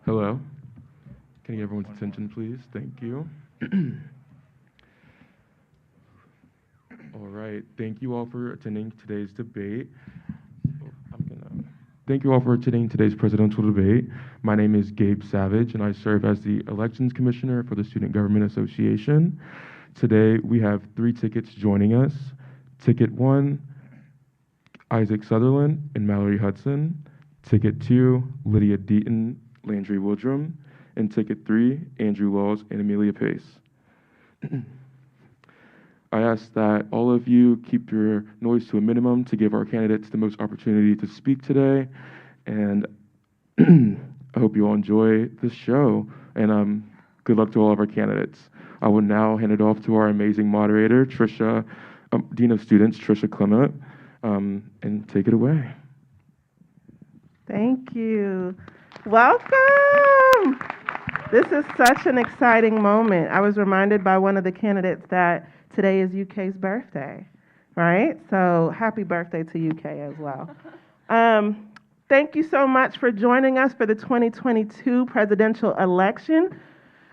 Hello. Can I get everyone's attention, please? Thank you. All right. Thank you all for attending today's debate. Oh, I'm gonna. Thank you all for attending today's presidential debate. My name is Gabe Savage, and I serve as the Elections Commissioner for the Student Government Association. Today, we have three tickets joining us. Ticket 1, Isaac Sutherland and Mallory Hudson. Ticket 2, Lydia Deaton, Landry Woodrum. And ticket 3, Andrew Laws and Amelia Pace. I ask that all of you keep your noise to a minimum to give our candidates the most opportunity to speak today. And I hope you all enjoy this show. And good luck to all of our candidates. I will now hand it off to our amazing moderator, Trisha, Dean of Students, Trisha Clement, and take it away. Thank you. Welcome. This is such an exciting moment. I was reminded by one of the candidates that today is UK's birthday, right? So happy birthday to UK as well. Thank you so much for joining us for the 2022 presidential election.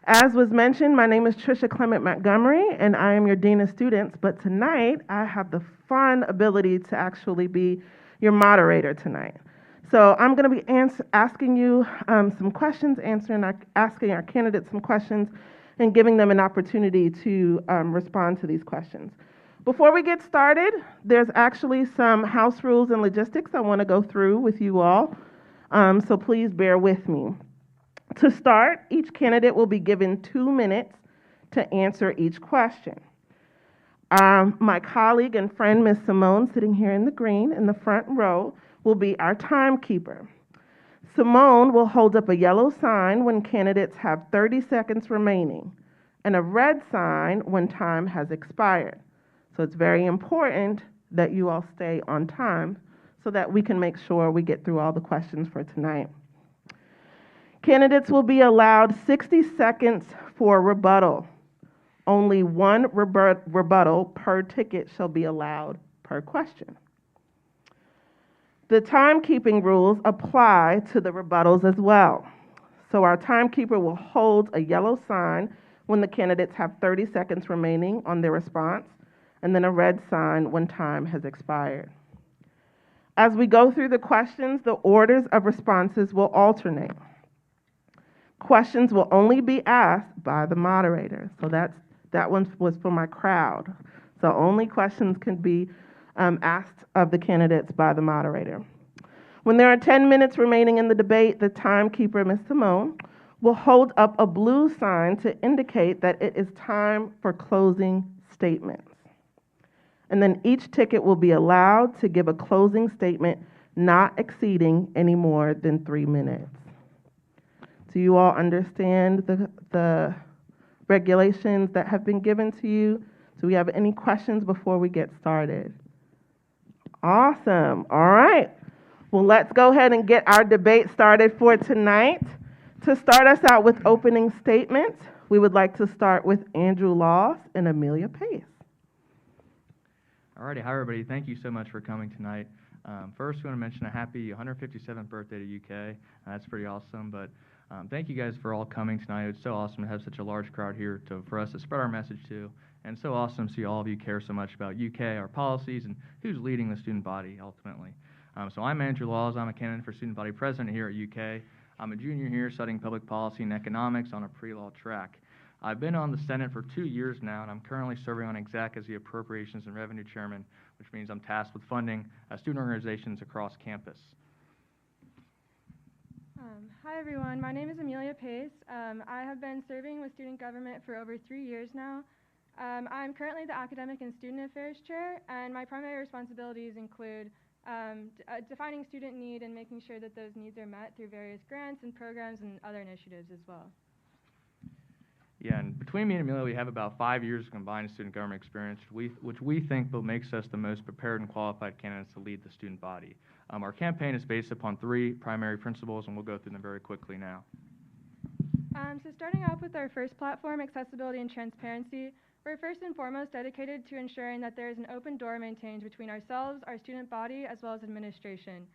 As was mentioned, my name is Trisha Clement Montgomery, and I am your Dean of Students. But tonight, I have the fun ability to actually be your moderator tonight. So I'm going to be asking you some questions, asking our candidates some questions, and giving them an opportunity to respond to these questions. Before we get started, there's actually some house rules and logistics I want to go through with you all. So please bear with me. To start, each candidate will be given 2 minutes to answer each question. My colleague and friend, Ms. Simone, sitting here in the green in the front row, will be our timekeeper. Simone will hold up a yellow sign when candidates have 30 seconds remaining and a red sign when time has expired. So it's very important that you all stay on time so that we can make sure we get through all the questions for tonight. Candidates will be allowed 60 seconds for rebuttal. Only one rebuttal per ticket shall be allowed per question. The timekeeping rules apply to the rebuttals as well. So our timekeeper will hold a yellow sign when the candidates have 30 seconds remaining on their response, and then a red sign when time has expired. As we go through the questions, the orders of responses will alternate. Questions will only be asked by the moderator. So that one was for my crowd. So only questions can be asked of the candidates by the moderator. When there are 10 minutes remaining in the debate, the timekeeper, Ms. Simone, will hold up a blue sign to indicate that it is time for closing statements. And then each ticket will be allowed to give a closing statement not exceeding any more than 3 minutes. Do you all understand the regulations that have been given to you? Do we have any questions before we get started? Awesome. All right. Well, let's go ahead and get our debate started for tonight. To start us out with opening statements, we would like to start with Andrew Laws and Amelia Pace. Alrighty, hi everybody. Thank you so much for coming tonight. First, we want to mention a happy 157th birthday to UK. That's pretty awesome. But thank you guys for all coming tonight. It's so awesome to have such a large crowd here for us to spread our message to. And so awesome to see all of you care so much about UK, our policies, and who's leading the student body ultimately. So I'm Andrew Laws. I'm a candidate for student body president here at UK. I'm a junior here studying public policy and economics on a pre-law track. I've been on the Senate for 2 years now, and I'm currently serving on exec as the Appropriations and Revenue Chairman, which means I'm tasked with funding student organizations across campus. Hi everyone, my name is Amelia Pace. I have been serving with student government for over 3 years now. I'm currently the Academic and Student Affairs Chair, and my primary responsibilities include defining student need and making sure that those needs are met through various grants and programs and other initiatives as well. Yeah, and between me and Amelia, we have about 5 years of combined student government experience, which we think makes us the most prepared and qualified candidates to lead the student body. Our campaign is based upon 3 primary principles, and we'll go through them very quickly now. So starting off with our first platform, accessibility and transparency, we're first and foremost dedicated to ensuring that there is an open door maintained between ourselves, our student body, as well as administration.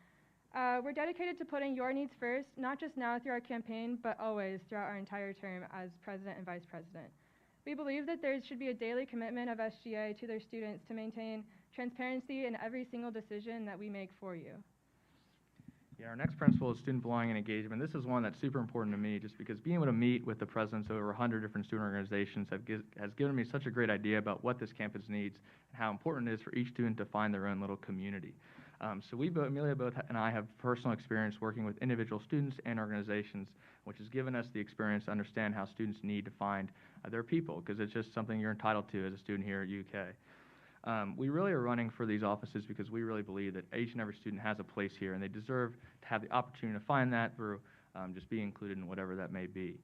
We're dedicated to putting your needs first, not just now through our campaign, but always throughout our entire term as president and vice president. We believe that there should be a daily commitment of SGA to their students to maintain transparency in every single decision that we make for you. Yeah, our next principle is student belonging and engagement. This is one that's super important to me just because being able to meet with the presidents of over 100 different student organizations has given me such a great idea about what this campus needs and how important it is for each student to find their own little community. So Amelia and I have personal experience working with individual students and organizations, which has given us the experience to understand how students need to find their people, because it's just something you're entitled to as a student here at UK. We really are running for these offices because we really believe that each and every student has a place here, and they deserve to have the opportunity to find that through just being included in whatever that may be.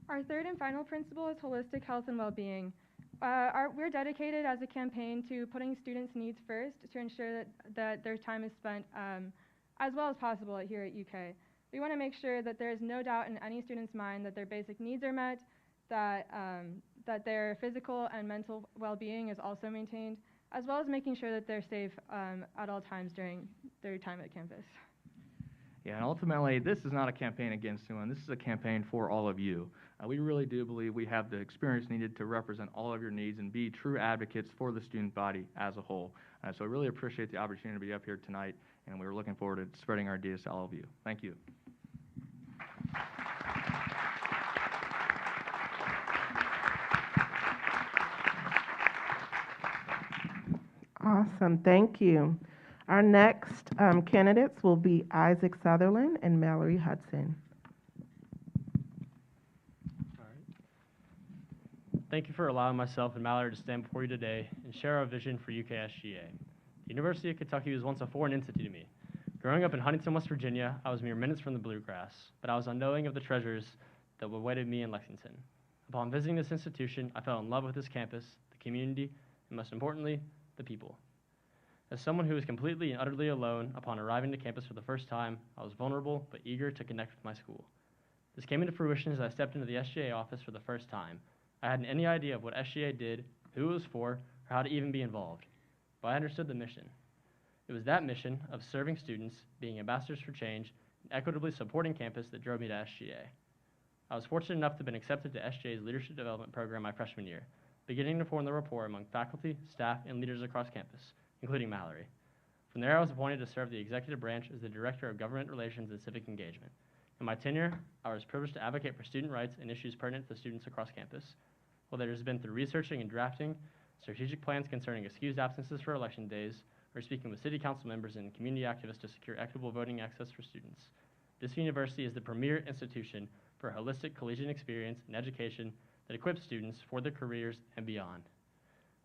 Our third and final principle is holistic health and well-being. We're dedicated as a campaign to putting students' needs first to ensure that their time is spent as well as possible here at UK. We want to make sure that there is no doubt in any student's mind that their basic needs are met, that their physical and mental well-being is also maintained, as well as making sure that they're safe at all times during their time at campus. Yeah, and ultimately, this is not a campaign against anyone. This is a campaign for all of you. We really do believe we have the experience needed to represent all of your needs and be true advocates for the student body as a whole. So I really appreciate the opportunity to be up here tonight, and we're looking forward to spreading our ideas to all of you. Thank you. Awesome, thank you. Our next candidates will be Isaac Sutherland and Mallory Hudson. All right. Thank you for allowing myself and Mallory to stand before you today and share our vision for UKSGA. The University of Kentucky was once a foreign entity to me. Growing up in Huntington, West Virginia, I was mere minutes from the bluegrass, but I was unknowing of the treasures that awaited me in Lexington. Upon visiting this institution, I fell in love with this campus, the community, and most importantly, the people. As someone who was completely and utterly alone upon arriving to campus for the first time, I was vulnerable but eager to connect with my school. This came into fruition as I stepped into the SGA office for the first time. I hadn't any idea of what SGA did, who it was for, or how to even be involved. But I understood the mission. It was that mission of serving students, being ambassadors for change, and equitably supporting campus that drove me to SGA. I was fortunate enough to have been accepted to SGA's Leadership Development Program my freshman year, beginning to form the rapport among faculty, staff, and leaders across campus, including Mallory. From there, I was appointed to serve the executive branch as the Director of Government Relations and Civic Engagement. In my tenure, I was privileged to advocate for student rights and issues pertinent to students across campus, whether it has been through researching and drafting strategic plans concerning excused absences for election days, or speaking with city council members and community activists to secure equitable voting access for students. This university is the premier institution for a holistic collegiate experience and education that equips students for their careers and beyond.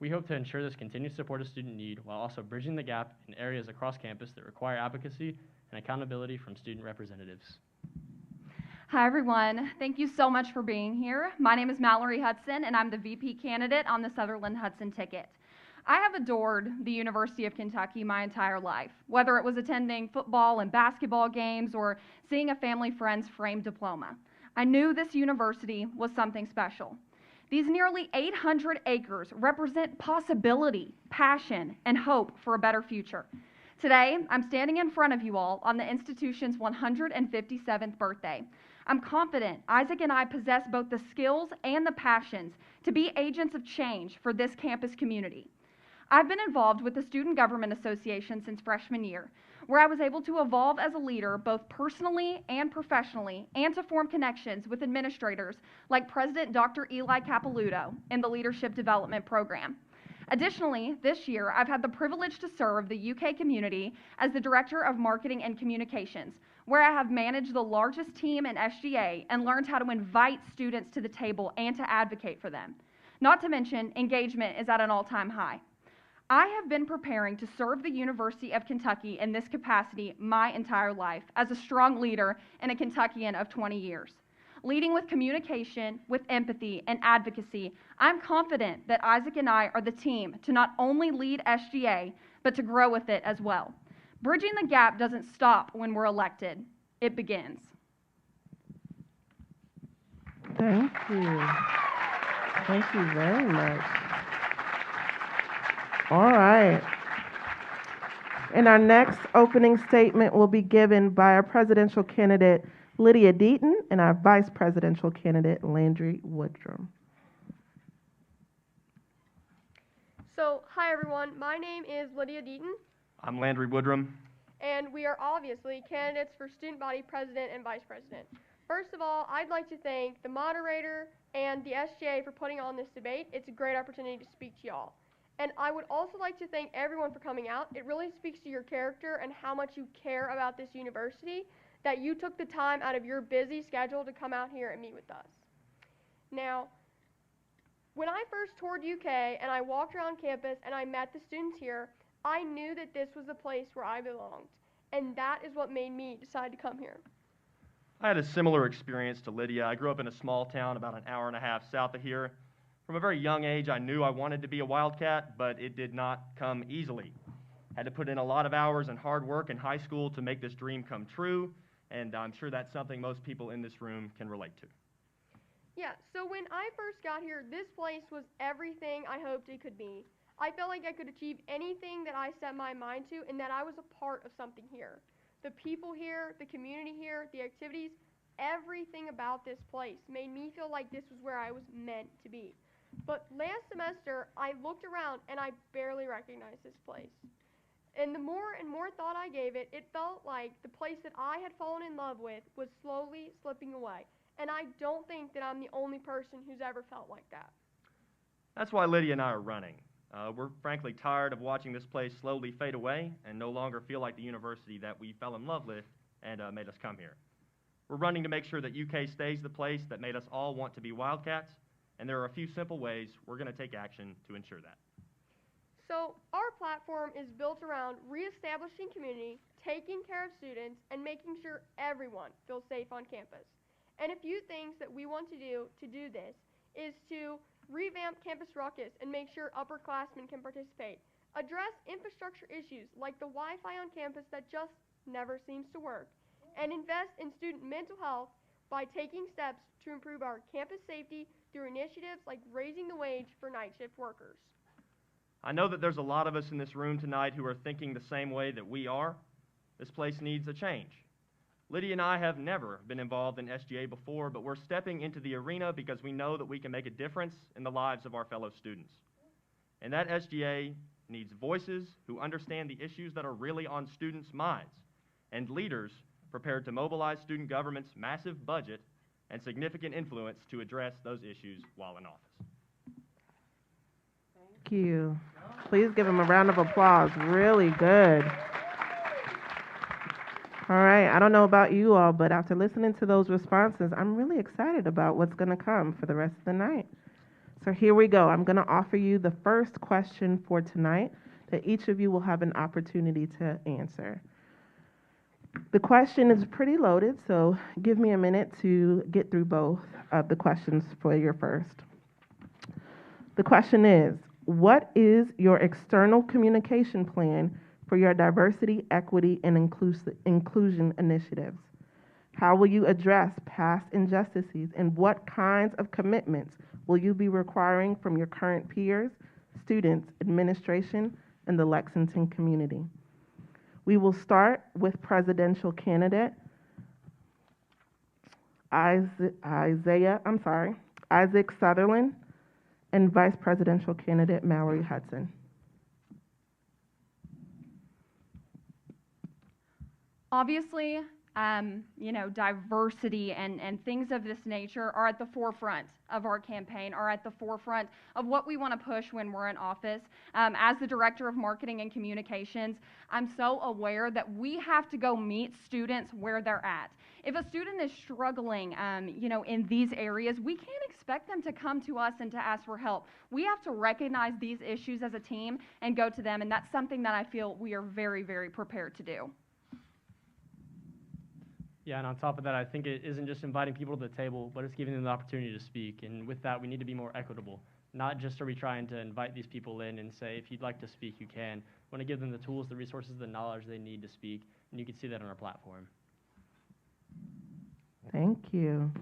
We hope to ensure this continued support of student need while also bridging the gap in areas across campus that require advocacy and accountability from student representatives. Hi, everyone. Thank you so much for being here. My name is Mallory Hudson, and I'm the VP candidate on the Sutherland-Hudson ticket. I have adored the University of Kentucky my entire life, whether it was attending football and basketball games or seeing a family friend's framed diploma. I knew this university was something special. These nearly 800 acres represent possibility, passion, and hope for a better future. Today, I'm standing in front of you all on the institution's 157th birthday. I'm confident Isaac and I possess both the skills and the passions to be agents of change for this campus community. I've been involved with the Student Government Association since freshman year, where I was able to evolve as a leader both personally and professionally, and to form connections with administrators like President Dr. Eli Capilouto in the Leadership Development Program. Additionally, this year, I've had the privilege to serve the UK community as the Director of Marketing and Communications, where I have managed the largest team in SGA and learned how to invite students to the table and to advocate for them. Not to mention, engagement is at an all-time high. I have been preparing to serve the University of Kentucky in this capacity my entire life as a strong leader and a Kentuckian of 20 years. Leading with communication, with empathy, and advocacy, I'm confident that Isaac and I are the team to not only lead SGA, but to grow with it as well. Bridging the gap doesn't stop when we're elected. It begins. Thank you. Thank you very much. All right. And our next opening statement will be given by our presidential candidate, Lydia Deaton, and our vice presidential candidate, Landry Woodrum. So, hi everyone, my name is Lydia Deaton, I'm Landry Woodrum. and we are obviously candidates for student body president and vice president. First of all, I'd like to thank the moderator and the SGA for putting on this debate. It's a great opportunity to speak to y'all. And I would also like to thank everyone for coming out. It really speaks to your character and how much you care about this university that you took the time out of your busy schedule to come out here and meet with us. Now, when I first toured UK and I walked around campus and I met the students here, I knew that this was the place where I belonged. And that is what made me decide to come here. I had a similar experience to Lydia. I grew up in a small town about an hour and a half south of here. From a very young age, I knew I wanted to be a Wildcat, but it did not come easily. Had to put in a lot of hours and hard work in high school to make this dream come true, and I'm sure that's something most people in this room can relate to. Yeah, so when I first got here, this place was everything I hoped it could be. I felt like I could achieve anything that I set my mind to and that I was a part of something here. The people here, the community here, the activities, everything about this place made me feel like this was where I was meant to be. But last semester, I looked around and I barely recognized this place. And the more and more thought I gave it, it felt like the place that I had fallen in love with was slowly slipping away. And I don't think that I'm the only person who's ever felt like that. That's why Lydia and I are running. We're frankly tired of watching this place slowly fade away and no longer feel like the university that we fell in love with and made us come here. We're running to make sure that UK stays the place that made us all want to be Wildcats, and there are a few simple ways we're going to take action to ensure that. So our platform is built around reestablishing community, taking care of students, and making sure everyone feels safe on campus. And a few things that we want to do this is to revamp Campus Ruckus and make sure upperclassmen can participate. Address infrastructure issues like the Wi-Fi on campus that just never seems to work. And invest in student mental health by taking steps to improve our campus safety through initiatives like raising the wage for night shift workers. I know that there's a lot of us in this room tonight who are thinking the same way that we are. This place needs a change. Lydia and I have never been involved in SGA before, but we're stepping into the arena because we know that we can make a difference in the lives of our fellow students. And that SGA needs voices who understand the issues that are really on students' minds, and leaders prepared to mobilize student government's massive budget and significant influence to address those issues while in office. Thank you. Please give him a round of applause. Really good. All right, I don't know about you all, but after listening to those responses, I'm really excited about what's going to come for the rest of the night. So here we go. I'm going to offer you the first question for tonight that each of you will have an opportunity to answer. The question is pretty loaded, so give me a minute to get through both of the questions for your first. The question is, what is your external communication plan for your diversity, equity, and inclusion initiatives? How will you address past injustices, and what kinds of commitments will you be requiring from your current peers, students, administration, and the Lexington community? We will start with presidential candidate Isaac Sutherland and vice presidential candidate Mallory Hudson. Obviously, diversity and things of this nature are at the forefront of our campaign, are at the forefront of what we want to push when we're in office. As the Director of Marketing and Communications, I'm so aware that we have to go meet students where they're at. If a student is struggling, in these areas, we can't expect them to come to us and to ask for help. We have to recognize these issues as a team and go to them, and that's something that I feel we are very, very prepared to do. Yeah, and on top of that, I think it isn't just inviting people to the table, but it's giving them the opportunity to speak. And with that, we need to be more equitable. Not just are we trying to invite these people in and say, if you'd like to speak, you can. We want to give them the tools, the resources, the knowledge they need to speak, and you can see that on our platform. Thank you.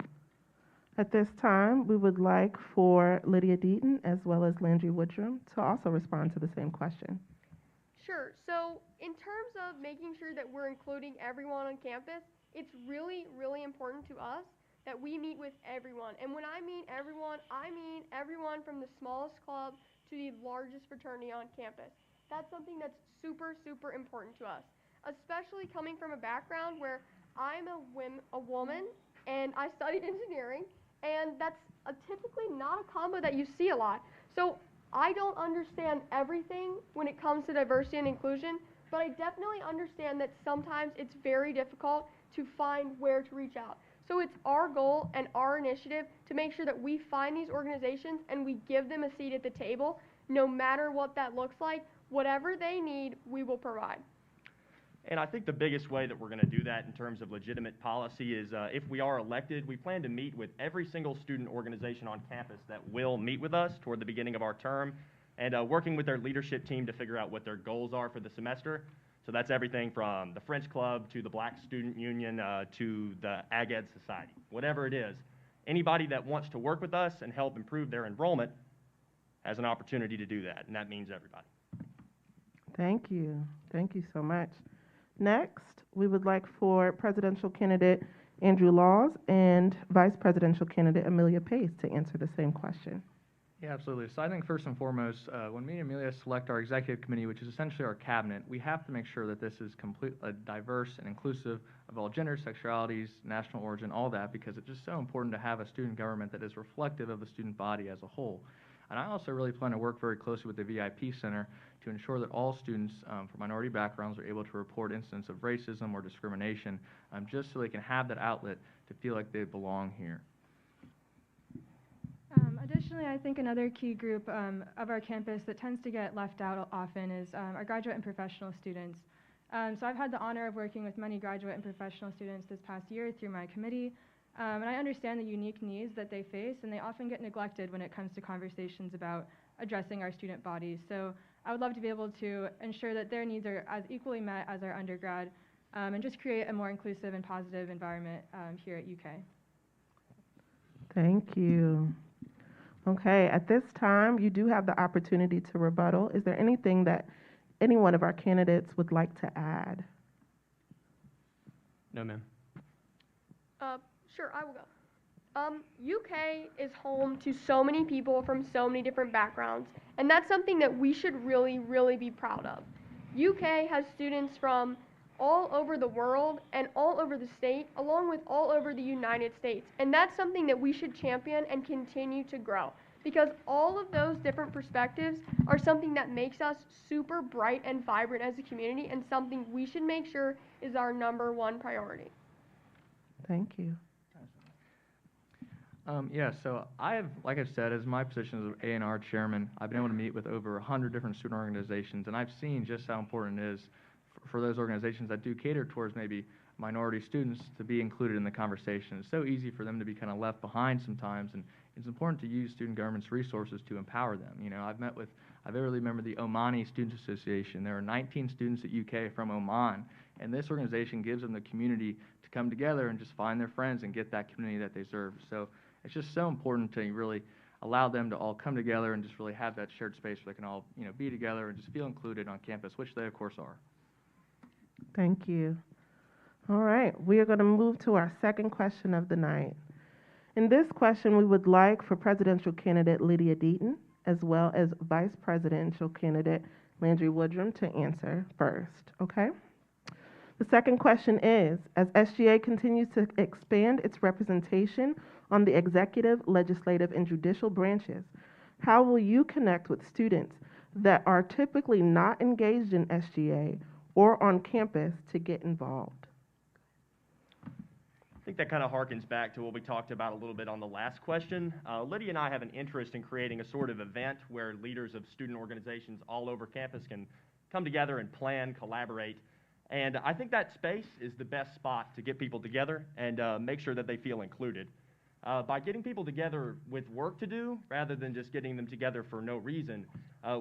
At this time, we would like for Lydia Deaton as well as Landry Woodrum to also respond to the same question. Sure. So in terms of making sure that we're including everyone on campus, it's really, really important to us that we meet with everyone. And when I mean everyone from the smallest club to the largest fraternity on campus. That's something that's super, super important to us, especially coming from a background where I'm a woman and I studied engineering, and that's typically not a combo that you see a lot. So I don't understand everything when it comes to diversity and inclusion, but I definitely understand that sometimes it's very difficult to find where to reach out. So it's our goal and our initiative to make sure that we find these organizations and we give them a seat at the table, no matter what that looks like. Whatever they need, we will provide. And I think the biggest way that we're going to do that in terms of legitimate policy is if we are elected, we plan to meet with every single student organization on campus that will meet with us toward the beginning of our term, and working with their leadership team to figure out what their goals are for the semester. So that's everything from the French Club to the Black Student Union to the Ag Ed Society. Whatever it is, anybody that wants to work with us and help improve their enrollment has an opportunity to do that, and that means everybody. Thank you. Thank you so much. Next, we would like for presidential candidate Andrew Laws and vice presidential candidate Amelia Pace to answer the same question. Yeah, absolutely. So I think first and foremost, when me and Amelia select our executive committee, which is essentially our cabinet, we have to make sure that this is diverse and inclusive of all genders, sexualities, national origin, all that, because it's just so important to have a student government that is reflective of the student body as a whole. And I also really plan to work very closely with the VIP Center to ensure that all students from minority backgrounds are able to report incidents of racism or discrimination, just so they can have that outlet to feel like they belong here. Additionally, I think another key group of our campus that tends to get left out often is our graduate and professional students. So I've had the honor of working with many graduate and professional students this past year through my committee, and I understand the unique needs that they face, and they often get neglected when it comes to conversations about addressing our student bodies. So I would love to be able to ensure that their needs are as equally met as our undergrad, and just create a more inclusive and positive environment here at UK. Thank you. Okay, at this time, you do have the opportunity to rebuttal. Is there anything that any one of our candidates would like to add? No, ma'am. Sure, I will go. UK is home to so many people from so many different backgrounds, and that's something that we should really, really be proud of. UK has students from all over the world and all over the state, along with all over the United States, and that's something that we should champion and continue to grow, because all of those different perspectives are something that makes us super bright and vibrant as a community, and something we should make sure is our #1 priority. Thank you. Yeah, so like I've said, as my position as A&R chairman, I've been able to meet with over 100 different student organizations, and I've seen just how important it is for those organizations that do cater towards maybe minority students to be included in the conversation. It's so easy for them to be kind of left behind sometimes, and it's important to use student government's resources to empower them. You know, I vividly remember the Omani Students Association. There are 19 students at UK from Oman, and this organization gives them the community to come together and just find their friends and get that community that they serve. So it's just so important to really allow them to all come together and just really have that shared space where they can all, be together and just feel included on campus, which they of course are. Thank you. All right, we are going to move to our second question of the night. In this question, we would like for presidential candidate Lydia Deaton, as well as vice presidential candidate Landry Woodrum, to answer first, okay? The second question is, as SGA continues to expand its representation on the executive, legislative, and judicial branches, how will you connect with students that are typically not engaged in SGA or on campus to get involved? I think that kind of harkens back to what we talked about a little bit on the last question. Lydia and I have an interest in creating a sort of event where leaders of student organizations all over campus can come together and plan, collaborate. And I think that space is the best spot to get people together and make sure that they feel included. By getting people together with work to do, rather than just getting them together for no reason,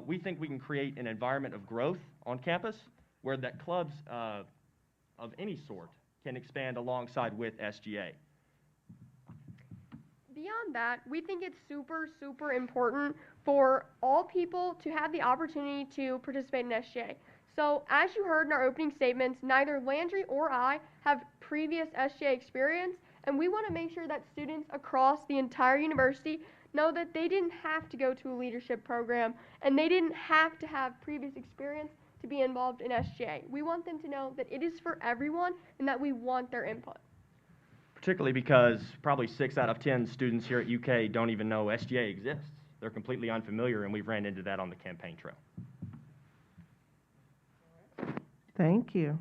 we think we can create an environment of growth on campus where that clubs of any sort can expand alongside with SGA. Beyond that, we think it's super, super important for all people to have the opportunity to participate in SGA. So, as you heard in our opening statements, neither Landry or I have previous SGA experience, and we want to make sure that students across the entire university know that they didn't have to go to a leadership program and they didn't have to have previous experience to be involved in SGA. We want them to know that it is for everyone and that we want their input. Particularly because probably 6 out of 10 students here at UK don't even know SGA exists. They're completely unfamiliar, and we've ran into that on the campaign trail. Thank you.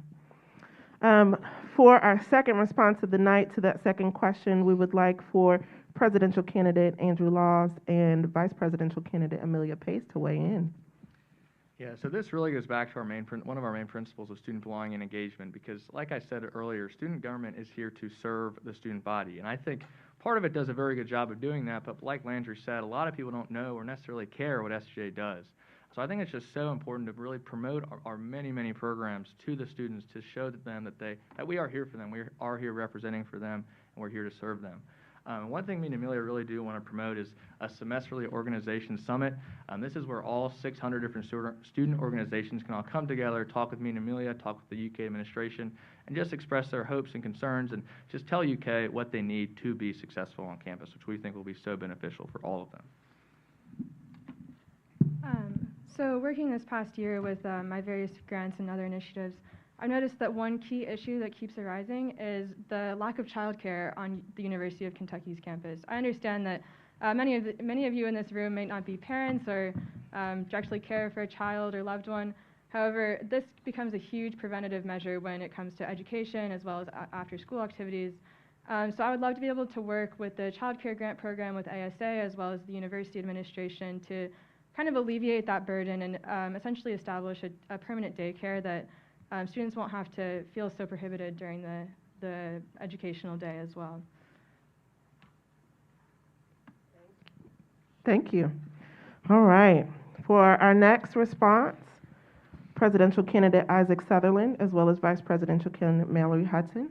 For our second response of the night to that second question, we would like for presidential candidate Andrew Laws and vice presidential candidate Amelia Pace to weigh in. Yeah, so this really goes back to one of our main principles of student belonging and engagement, because like I said earlier, student government is here to serve the student body. And I think part of it does a very good job of doing that, but like Landry said, a lot of people don't know or necessarily care what SGA does. So I think it's just so important to really promote our many, many programs to the students to show to them that we are here for them, we are here representing for them, and we're here to serve them. One thing me and Amelia really do want to promote is a semesterly organization summit. This is where all 600 different student organizations can all come together, talk with me and Amelia, talk with the UK administration, and just express their hopes and concerns and just tell UK what they need to be successful on campus, which we think will be so beneficial for all of them. So working this past year with my various grants and other initiatives, I've noticed that one key issue that keeps arising is the lack of childcare on the University of Kentucky's campus. I understand that many of you in this room may not be parents or directly care for a child or loved one. However, this becomes a huge preventative measure when it comes to education as well as after-school activities. So I would love to be able to work with the child care grant program with ASA as well as the university administration to kind of alleviate that burden and essentially establish a permanent daycare that students won't have to feel so prohibited during the educational day as well. Thank you. All right. For our next response, presidential candidate Isaac Sutherland, as well as vice presidential candidate Mallory Hudson.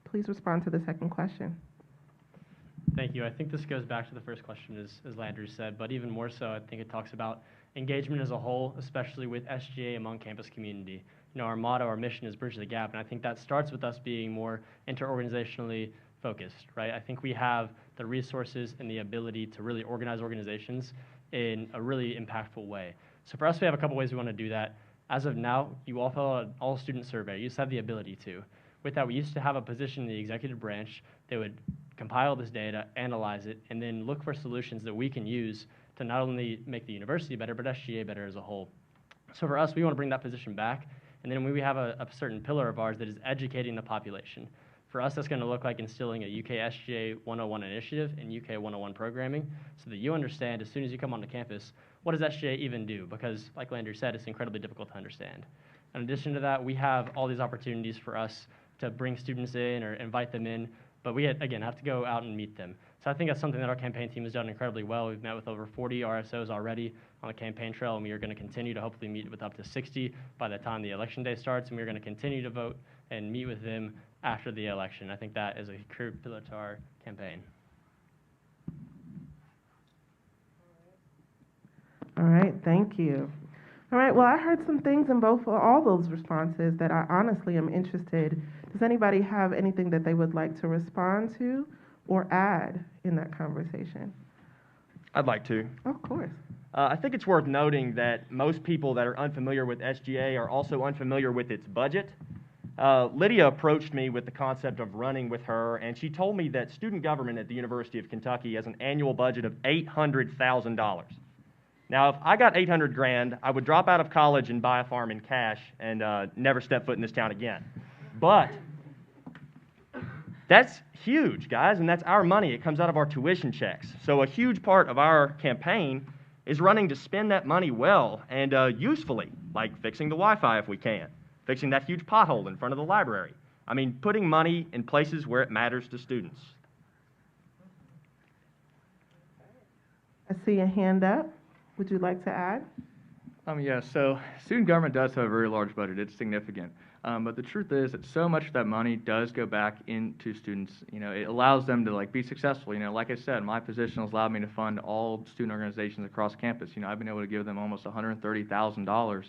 Please respond to the second question. Thank you. I think this goes back to the first question, as Landry said, but even more so, I think it talks about engagement as a whole, especially with SGA among campus community. You know, our motto, our mission is Bridge the Gap, and I think that starts with us being more inter-organizationally focused, right? I think we have the resources and the ability to really organize organizations in a really impactful way. So for us, we have a couple ways we want to do that. As of now, you all fill out an all-student survey. You just have the ability to. With that, we used to have a position in the executive branch that would compile this data, analyze it, and then look for solutions that we can use to not only make the university better, but SGA better as a whole. So for us, we want to bring that position back, and then we have a certain pillar of ours that is educating the population. For us, that's going to look like instilling a UK SGA 101 initiative and UK 101 programming so that you understand as soon as you come onto campus, what does SGA even do? Because like Landry said, it's incredibly difficult to understand. In addition to that, we have all these opportunities for us to bring students in or invite them in, but we, again, have to go out and meet them. So I think that's something that our campaign team has done incredibly well. We've met with over 40 RSOs already on the campaign trail, and we are going to continue to hopefully meet with up to 60 by the time the election day starts, and we're going to continue to vote and meet with them after the election. I think that is a key pillar to our campaign. All right, thank you. All right, well, I heard some things in all those responses that I honestly am interested. Does anybody have anything that they would like to respond to or add in that conversation? I'd like to. Of course. I think it's worth noting that most people that are unfamiliar with SGA are also unfamiliar with its budget. Lydia approached me with the concept of running with her, and she told me that student government at the University of Kentucky has an annual budget of $800,000. Now, if I got 800 grand, I would drop out of college and buy a farm in cash and never step foot in this town again. But that's huge, guys, and that's our money. It comes out of our tuition checks. So a huge part of our campaign is running to spend that money well and usefully, like fixing the Wi-Fi if we can, fixing that huge pothole in front of the library. I mean, putting money in places where it matters to students. I see a hand up. Would you like to add? Yeah, so student government does have a very large budget. It's significant. But the truth is that so much of that money does go back into students. You know, it allows them to be successful. You know, like I said, my position has allowed me to fund all student organizations across campus. You know, I've been able to give them almost $130,000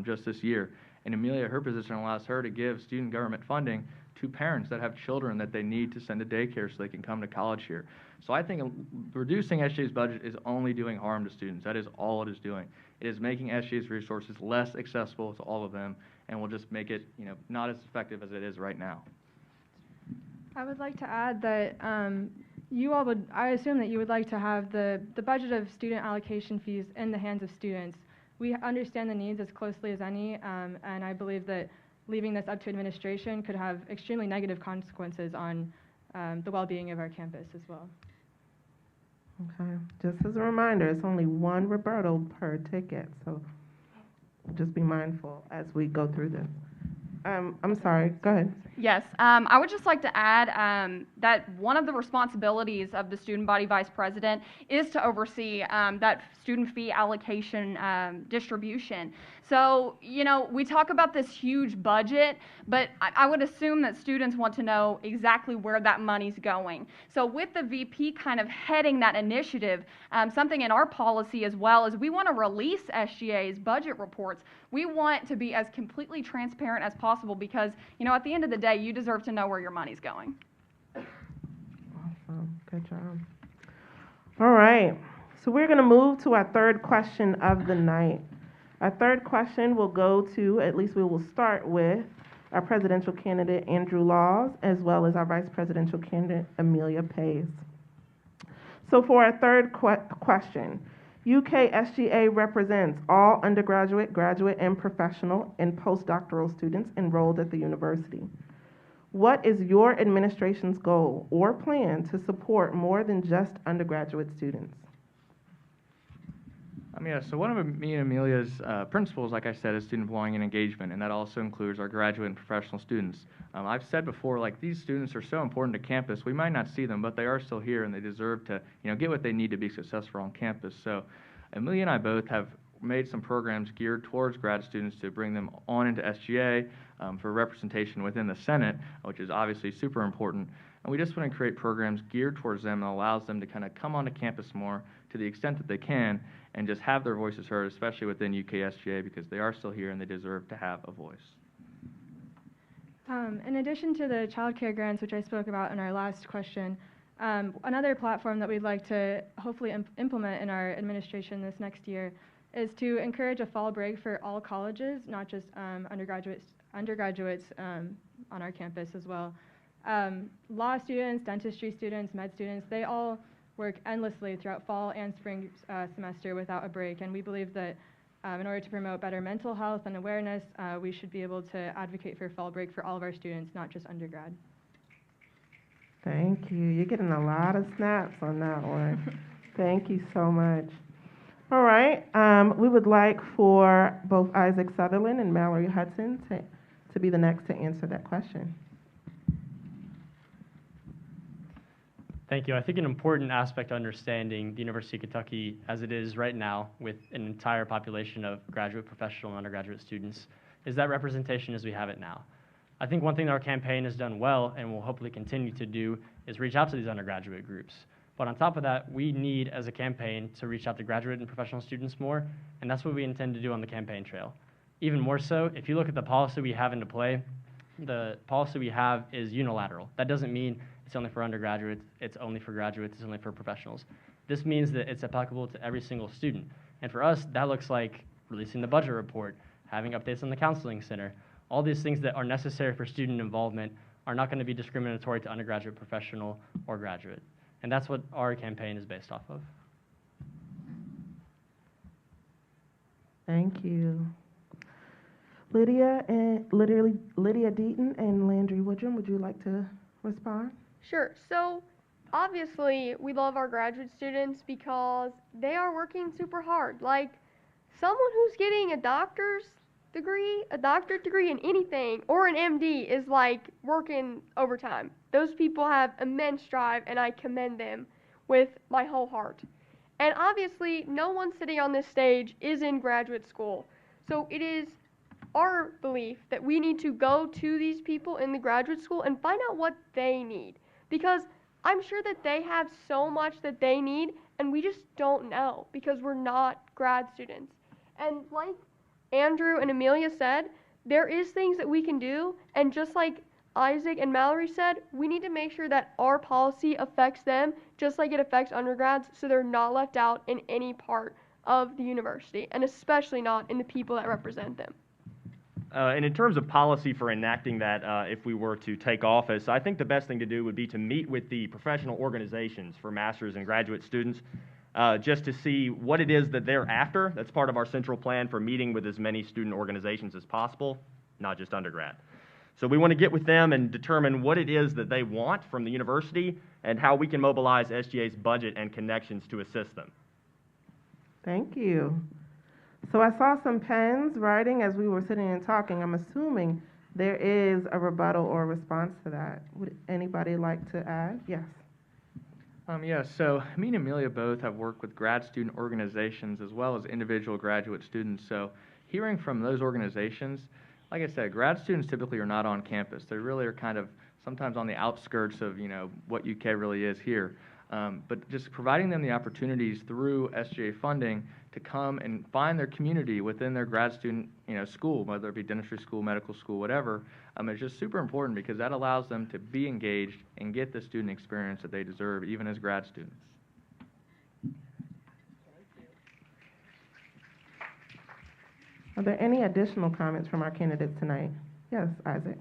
just this year. And Amelia, her position allows her to give student government funding to parents that have children that they need to send to daycare so they can come to college here. So I think reducing SGA's budget is only doing harm to students. That is all it is doing. It is making SGA's resources less accessible to all of them, and will just make it, not as effective as it is right now. I would like to add that I assume that you would like to have the budget of student allocation fees in the hands of students. We understand the needs as closely as any, and I believe that leaving this up to administration could have extremely negative consequences on the well-being of our campus as well. Okay, just as a reminder, it's only one rebuttal per ticket, so just be mindful as we go through this. I'm sorry, go ahead. Yes, I would just like to add that one of the responsibilities of the student body vice president is to oversee that student fee allocation distribution. So, we talk about this huge budget, but I would assume that students want to know exactly where that money's going. So with the VP kind of heading that initiative, something in our policy as well is we want to release SGA's budget reports. We want to be as completely transparent as possible because, at the end of the day, you deserve to know where your money's going. Awesome, good job. All right, so we're going to move to our third question of the night. Our third question will go to, at least we will start with, our presidential candidate, Andrew Laws, as well as our vice presidential candidate, Amelia Pace. So for our third question, UK SGA represents all undergraduate, graduate, and professional and postdoctoral students enrolled at the university. What is your administration's goal or plan to support more than just undergraduate students? So one of me and Amelia's principles, like I said, is student belonging and engagement, and that also includes our graduate and professional students. I've said before, these students are so important to campus. We might not see them, but they are still here, and they deserve to, get what they need to be successful on campus. So Amelia and I both have made some programs geared towards grad students to bring them on into SGA for representation within the Senate, which is obviously super important. And we just want to create programs geared towards them that allows them to kind of come onto campus more to the extent that they can and just have their voices heard, especially within UK SGA, because they are still here and they deserve to have a voice. In addition to the child care grants, which I spoke about in our last question, another platform that we'd like to hopefully implement in our administration this next year is to encourage a fall break for all colleges, not just undergraduates on our campus as well. Law students, dentistry students, med students, they all work endlessly throughout fall and spring semester without a break, and we believe that in order to promote better mental health and awareness, we should be able to advocate for fall break for all of our students, not just undergrad. Thank you. You're getting a lot of snaps on that one. Thank you so much. All right. We would like for both Isaac Sutherland and Mallory Hudson to be the next to answer that question. Thank you. I think an important aspect of understanding the University of Kentucky as it is right now with an entire population of graduate, professional, and undergraduate students is that representation as we have it now. I think one thing that our campaign has done well and will hopefully continue to do is reach out to these undergraduate groups. But on top of that, we need as a campaign to reach out to graduate and professional students more, and that's what we intend to do on the campaign trail. Even more so, if you look at the policy we have into play, the policy we have is unilateral. That doesn't mean it's only for undergraduates, it's only for graduates, it's only for professionals. This means that it's applicable to every single student. And for us, that looks like releasing the budget report, having updates on the counseling center. All these things that are necessary for student involvement are not going to be discriminatory to undergraduate, professional, or graduate. And that's what our campaign is based off of. Thank you. Lydia Deaton and Landry Woodrum, would you like to respond? Sure. So, obviously, we love our graduate students because they are working super hard. Like, someone who's getting a doctorate degree in anything, or an MD is like working overtime. Those people have immense drive, and I commend them with my whole heart. And obviously, no one sitting on this stage is in graduate school. So it is our belief that we need to go to these people in the graduate school and find out what they need. Because I'm sure that they have so much that they need, and we just don't know because we're not grad students. And like Andrew and Amelia said, there is things that we can do, and just like Isaac and Mallory said, we need to make sure that our policy affects them just like it affects undergrads, so they're not left out in any part of the university, and especially not in the people that represent them. And in terms of policy for enacting that, if we were to take office, I think the best thing to do would be to meet with the professional organizations for master's and graduate students, just to see what it is that they're after. That's part of our central plan for meeting with as many student organizations as possible, not just undergrad. So we want to get with them and determine what it is that they want from the university and how we can mobilize SGA's budget and connections to assist them. Thank you. So I saw some pens writing as we were sitting and talking. I'm assuming there is a rebuttal or response to that. Would anybody like to add? Yes. Yes, so me and Amelia both have worked with grad student organizations as well as individual graduate students. So hearing from those organizations, like I said, grad students typically are not on campus. They really are kind of sometimes on the outskirts of, what UK really is here. But just providing them the opportunities through SGA funding to come and find their community within their grad student, school, whether it be dentistry school, medical school, whatever, is just super important because that allows them to be engaged and get the student experience that they deserve, even as grad students. Are there any additional comments from our candidates tonight? Yes, Isaac.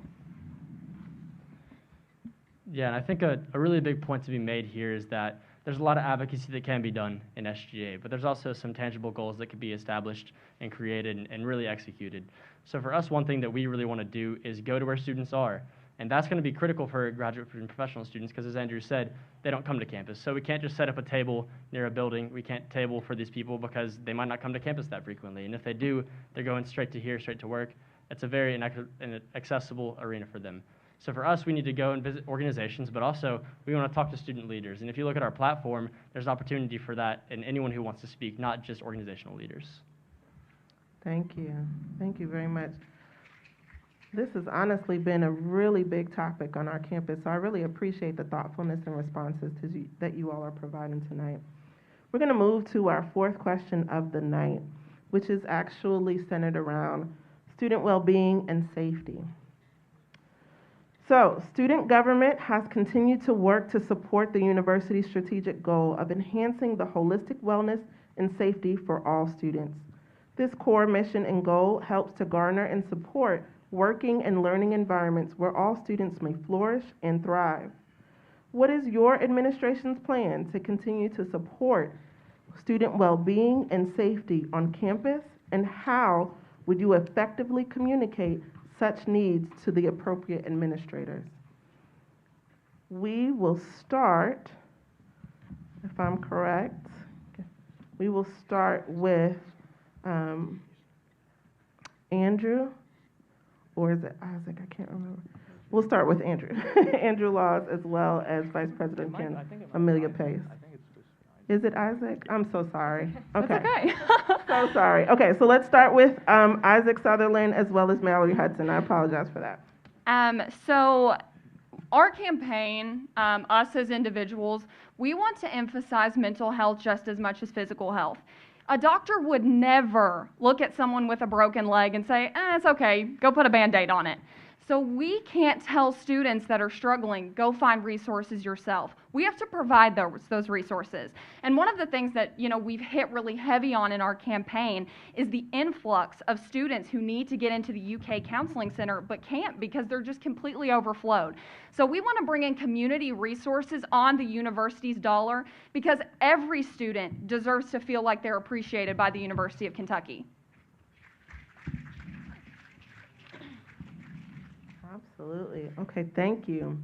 Yeah, and I think a really big point to be made here is that there's a lot of advocacy that can be done in SGA, but there's also some tangible goals that could be established and created and really executed. So for us, one thing that we really want to do is go to where students are. And that's going to be critical for graduate and professional students because, as Andrew said, they don't come to campus. So we can't just set up a table near a building. We can't table for these people because they might not come to campus that frequently. And if they do, they're going straight to here, straight to work. It's a very accessible arena for them. So for us, we need to go and visit organizations, but also we want to talk to student leaders. And if you look at our platform, there's opportunity for that in anyone who wants to speak, not just organizational leaders. Thank you. Thank you very much. This has honestly been a really big topic on our campus, so I really appreciate the thoughtfulness and responses that you all are providing tonight. We're going to move to our fourth question of the night, which is actually centered around student well-being and safety. So, student government has continued to work to support the university's strategic goal of enhancing the holistic wellness and safety for all students. This core mission and goal helps to garner and support working and learning environments where all students may flourish and thrive. What is your administration's plan to continue to support student well-being and safety on campus, and how would you effectively communicate such needs to the appropriate administrators? We will start, if I'm correct, we will start with Andrew, or is it Isaac? I can't remember. We'll start with Andrew. Andrew Laws, as well as Vice President Amelia Pace. Is it Isaac? I'm so sorry. Okay. That's okay. So sorry. Okay, so let's start with Isaac Sutherland as well as Mallory Hudson. I apologize for that. So our campaign, us as individuals, we want to emphasize mental health just as much as physical health. A doctor would never look at someone with a broken leg and say, it's okay, go put a Band-Aid on it. So we can't tell students that are struggling, go find resources yourself. We have to provide those resources. And one of the things that, we've hit really heavy on in our campaign is the influx of students who need to get into the UK Counseling Center but can't because they're just completely overflowed. So we want to bring in community resources on the university's dollar because every student deserves to feel like they're appreciated by the University of Kentucky. Absolutely. Okay, thank you.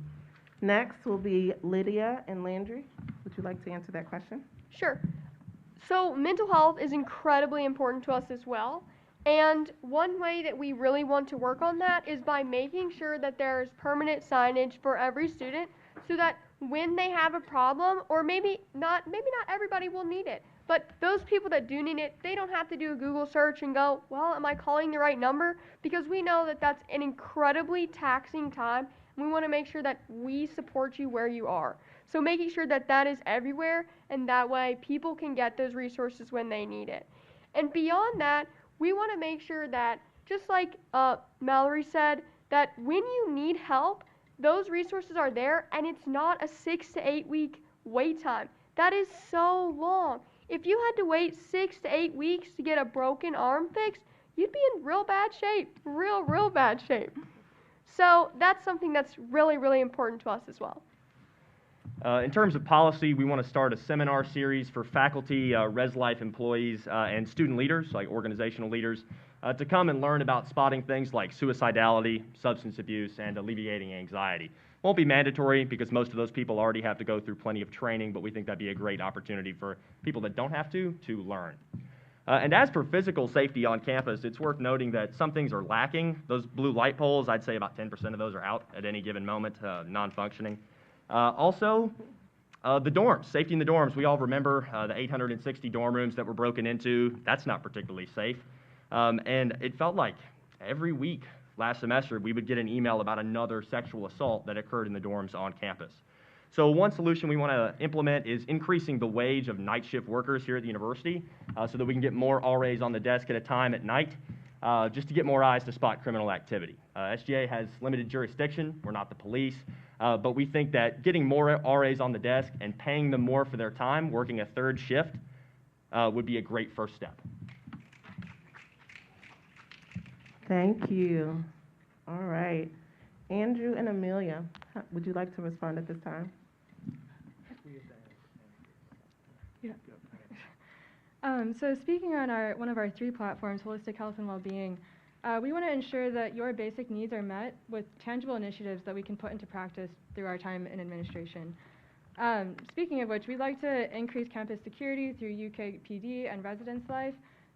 Next will be Lydia and Landry. Would you like to answer that question? Sure. So mental health is incredibly important to us as well. And one way that we really want to work on that is by making sure that there's permanent signage for every student so that when they have a problem, or maybe not everybody will need it, but those people that do need it, they don't have to do a Google search and go, well, am I calling the right number? Because we know that that's an incredibly taxing time, and we want to make sure that we support you where you are. So making sure that that is everywhere, and that way people can get those resources when they need it. And beyond that, we want to make sure that just like Mallory said, that when you need help, those resources are there, and it's not a 6 to 8 week wait time. That is so long. If you had to wait 6 to 8 weeks to get a broken arm fixed, you'd be in real bad shape, real bad shape. So that's something that's really important to us as well. In terms of policy, we want to start a seminar series for faculty, Res Life employees, and student leaders, like organizational leaders, to come and learn about spotting things like suicidality, substance abuse, and alleviating anxiety. Won't be mandatory because most of those people already have to go through plenty of training, but we think that'd be a great opportunity for people that don't have to learn. And as for physical safety on campus, it's worth noting that some things are lacking. Those blue light poles, I'd say about 10% of those are out at any given moment, non-functioning. Also, the dorms, safety in the dorms. We all remember the 860 dorm rooms that were broken into. That's not particularly safe. And it felt like every week last semester we would get an email about another sexual assault that occurred in the dorms on campus. So one solution we want to implement is increasing the wage of night shift workers here at the university so that we can get more RAs on the desk at a time at night just to get more eyes to spot criminal activity. SGA has limited jurisdiction. We're not the police. But we think that getting more RAs on the desk and paying them more for their time, working a third shift, would be a great first step. Thank you. All right. Andrew and Amelia, would you like to respond at this time? Yeah. So speaking on one of our 3 platforms, Holistic Health and Wellbeing, we want to ensure that your basic needs are met with tangible initiatives that we can put into practice through our time in administration. Speaking of which, we'd like to increase campus security through UKPD and residence life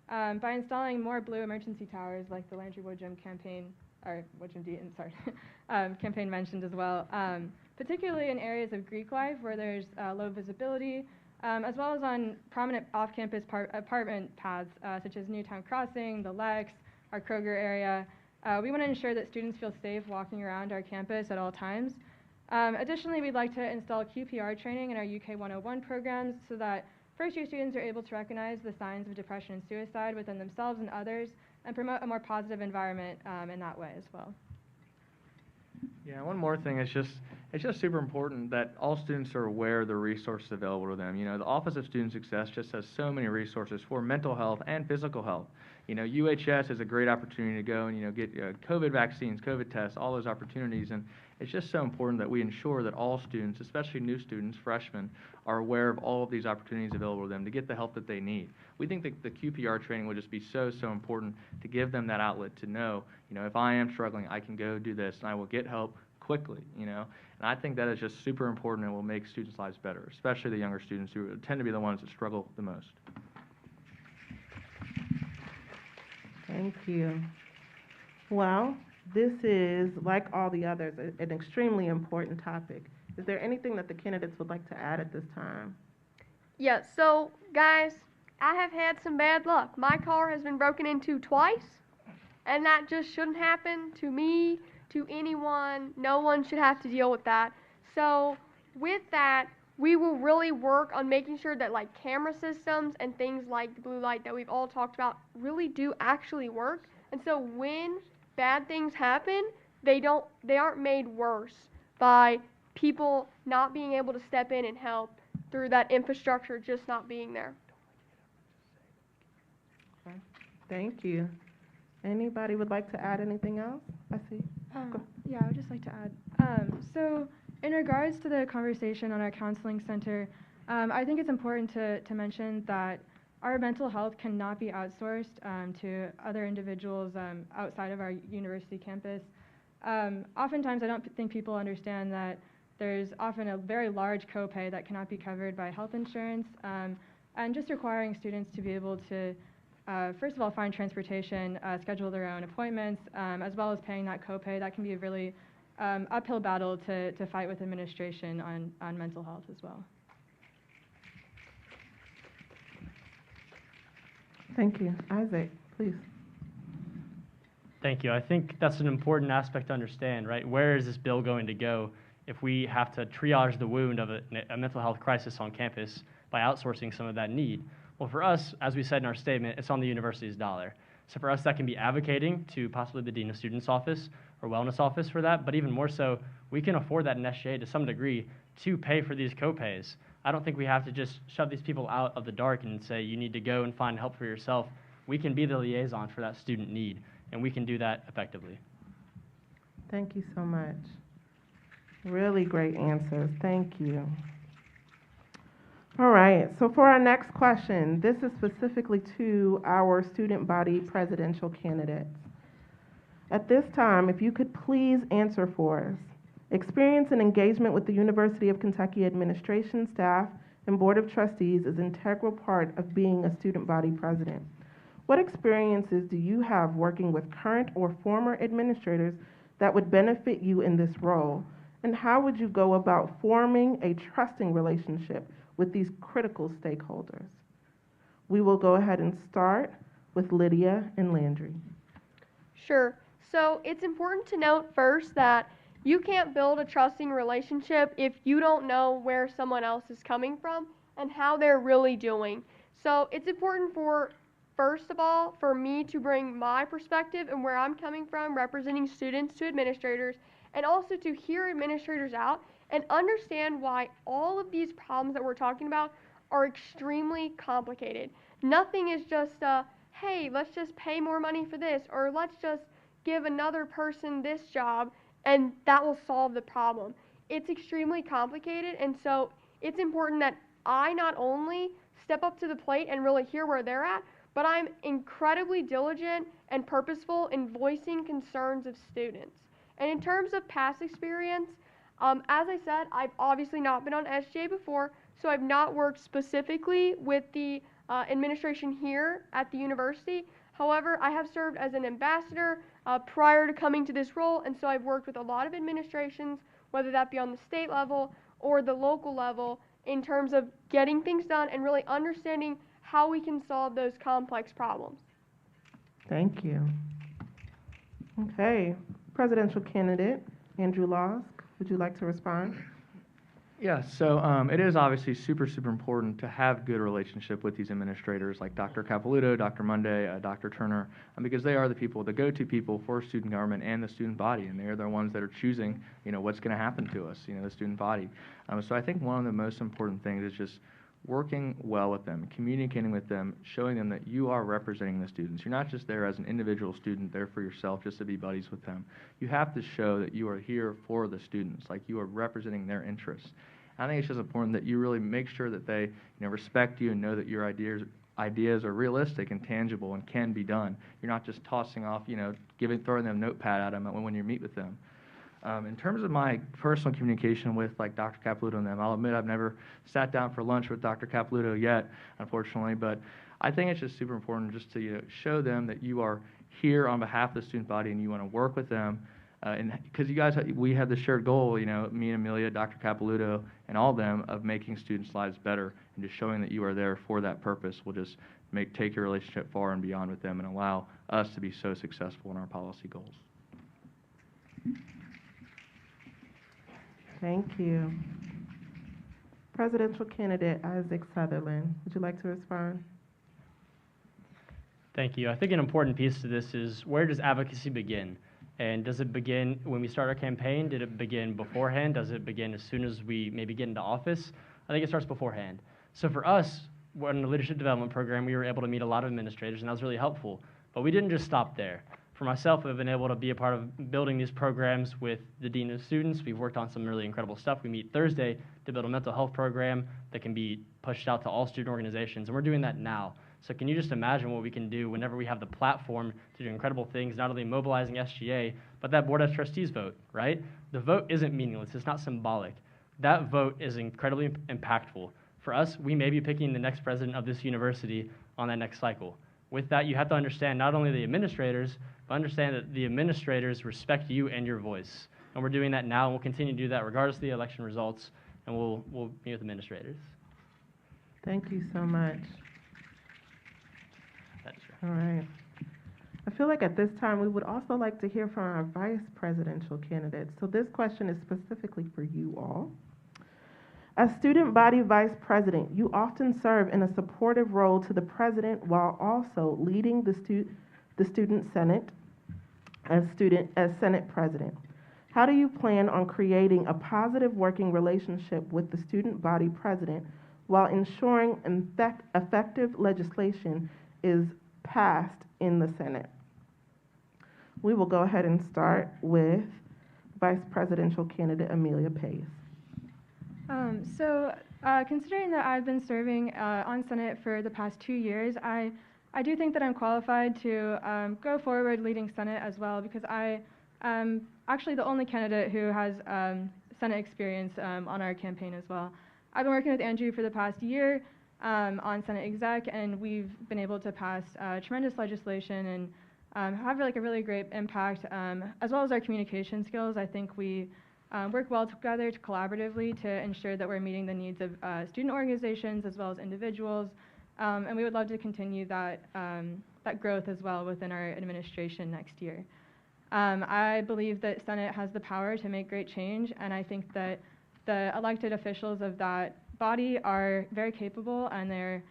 by installing more blue emergency towers like the Landry Woodrum campaign, or Woodrum Deaton, sorry, campaign mentioned as well, particularly in areas of Greek life where there's low visibility, as well as on prominent off-campus apartment paths such as Newtown Crossing, the Lex, our Kroger area. We want to ensure that students feel safe walking around our campus at all times. Additionally, we'd like to install QPR training in our UK 101 programs so that first-year students are able to recognize the signs of depression and suicide within themselves and others and promote a more positive environment in that way as well. Yeah, one more thing, it's just super important that all students are aware of the resources available to them. You know, the Office of Student Success just has so many resources for mental health and physical health. You know, UHS is a great opportunity to go and, you know, get COVID vaccines, COVID tests, all those opportunities, and it's just so important that we ensure that all students, especially new students, freshmen, are aware of all of these opportunities available to them to get the help that they need. We think that the QPR training would just be so important to give them that outlet to know, you know, if I am struggling, I can go do this and I will get help quickly, you know. And I think that is just super important and will make students' lives better, especially the younger students who tend to be the ones that struggle the most. Thank you. Well, this is, like all the others, an extremely important topic. Is there anything that the candidates would like to add at this time? Yeah, so guys, I have had some bad luck. My car has been broken into twice, and that just shouldn't happen to me, to anyone. No one should have to deal with that. So with that, we will really work on making sure that like camera systems and things like the blue light that we've all talked about really do actually work. And so when bad things happen, they aren't made worse by people not being able to step in and help through that infrastructure just not being there. Okay. Thank you. Anybody would like to add anything else? I see. Yeah, I would just like to add. So in regards to the conversation on our counseling center, I think it's important to mention that our mental health cannot be outsourced to other individuals outside of our university campus. Oftentimes, I don't think people understand that there's often a very large copay that cannot be covered by health insurance, and just requiring students to be able to, first of all, find transportation, schedule their own appointments, as well as paying that copay. That can be a really uphill battle to fight with administration on mental health as well. Thank you. Isaac, please. Thank you. I think that's an important aspect to understand, right? Where is this bill going to go if we have to triage the wound of a mental health crisis on campus by outsourcing some of that need? Well, for us, as we said in our statement, it's on the university's dollar. So for us, that can be advocating to possibly the Dean of Students office or wellness office for that, but even more so, we can afford that in SGA to some degree to pay for these co-pays. I don't think we have to just shove these people out of the dark and say you need to go and find help for yourself. We can be the liaison for that student need, and we can do that effectively. Thank you so much. Really great answers. Thank you. All right, so for our next question, this is specifically to our student body presidential candidates. At this time, if you could please answer for us. Experience and engagement with the University of Kentucky administration, staff, and Board of Trustees is an integral part of being a student body president. What experiences do you have working with current or former administrators that would benefit you in this role? And how would you go about forming a trusting relationship with these critical stakeholders? We will go ahead and start with Lydia and Landry. Sure. So it's important to note first that you can't build a trusting relationship if you don't know where someone else is coming from and how they're really doing. So it's important first of all, for me to bring my perspective and where I'm coming from representing students to administrators, and also to hear administrators out and understand why all of these problems that we're talking about are extremely complicated. Nothing is just hey, let's just pay more money for this, or let's just give another person this job and that will solve the problem. It's extremely complicated, and so it's important that I not only step up to the plate and really hear where they're at, but I'm incredibly diligent and purposeful in voicing concerns of students. And in terms of past experience, as I said, I've obviously not been on SGA before, so I've not worked specifically with the administration here at the university. However, I have served as an ambassador prior to coming to this role, and so I've worked with a lot of administrations, whether that be on the state level or the local level, in terms of getting things done and really understanding how we can solve those complex problems. Thank you. Okay, presidential candidate Andrew Laws, would you like to respond? Yeah, so it is obviously super important to have good relationship with these administrators like Dr. Capilouto, Dr. Monday, Dr. Turner, because they are the people, the go-to people for student government and the student body, and they're the ones that are choosing, what's going to happen to us, the student body. So I think one of the most important things is just working well with them, communicating with them, showing them that you are representing the students. You're not just there as an individual student there for yourself just to be buddies with them. You have to show that you are here for the students, like you are representing their interests. I think it's just important that you really make sure that they respect you and know that your ideas are realistic and tangible and can be done. You're not just tossing off, throwing them a notepad at them when you meet with them. In terms of my personal communication with Dr. Capilouto and them, I'll admit I've never sat down for lunch with Dr. Capilouto yet, unfortunately, but I think it's just super important just to show them that you are here on behalf of the student body and you want to work with them. And because we have the shared goal, me and Amelia, Dr. Capilouto, and all of them, of making students' lives better, and just showing that you are there for that purpose will just take your relationship far and beyond with them and allow us to be so successful in our policy goals. Thank you. Presidential candidate Isaac Sutherland, would you like to respond? Thank you. I think an important piece to this is, where does advocacy begin? And does it begin when we start our campaign? Did it begin beforehand? Does it begin as soon as we maybe get into office? I think it starts beforehand. So for us, we're in the leadership development program, we were able to meet a lot of administrators, and that was really helpful. But we didn't just stop there. For myself, I've been able to be a part of building these programs with the Dean of Students. We've worked on some really incredible stuff. We meet Thursday to build a mental health program that can be pushed out to all student organizations, and we're doing that now. So can you just imagine what we can do whenever we have the platform to do incredible things, not only mobilizing SGA, but that Board of Trustees vote, right? The vote isn't meaningless. It's not symbolic. That vote is incredibly impactful. For us, we may be picking the next president of this university on that next cycle. With that, you have to understand not only the administrators, but understand that the administrators respect you and your voice. And we're doing that now, and we'll continue to do that regardless of the election results, and we'll meet with administrators. Thank you so much. That's right. All right. I feel like at this time we would also like to hear from our vice presidential candidates. So this question is specifically for you all. As student body vice president, you often serve in a supportive role to the president while also leading the the Student Senate as Senate President. How do you plan on creating a positive working relationship with the student body president while ensuring effective legislation is passed in the Senate? We will go ahead and start with Vice Presidential candidate Amelia Pace. Considering that I've been serving on Senate for the past 2 years, I do think that I'm qualified to go forward leading Senate as well, because I am actually the only candidate who has Senate experience on our campaign as well. I've been working with Andrew for the past year on Senate Exec, and we've been able to pass tremendous legislation and have like a really great impact, as well as our communication skills. I think we work well together collaboratively to ensure that we're meeting the needs of student organizations as well as individuals, and we would love to continue that growth as well within our administration next year. I believe that Senate has the power to make great change, and I think that the elected officials of that body are very capable, and they're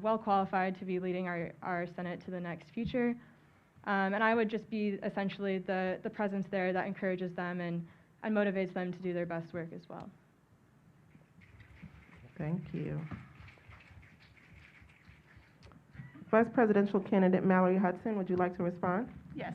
well qualified to be leading our Senate to the next future. And I would just be essentially the presence there that encourages them and motivates them to do their best work as well. Thank you. Vice Presidential candidate Mallory Hudson, would you like to respond? Yes.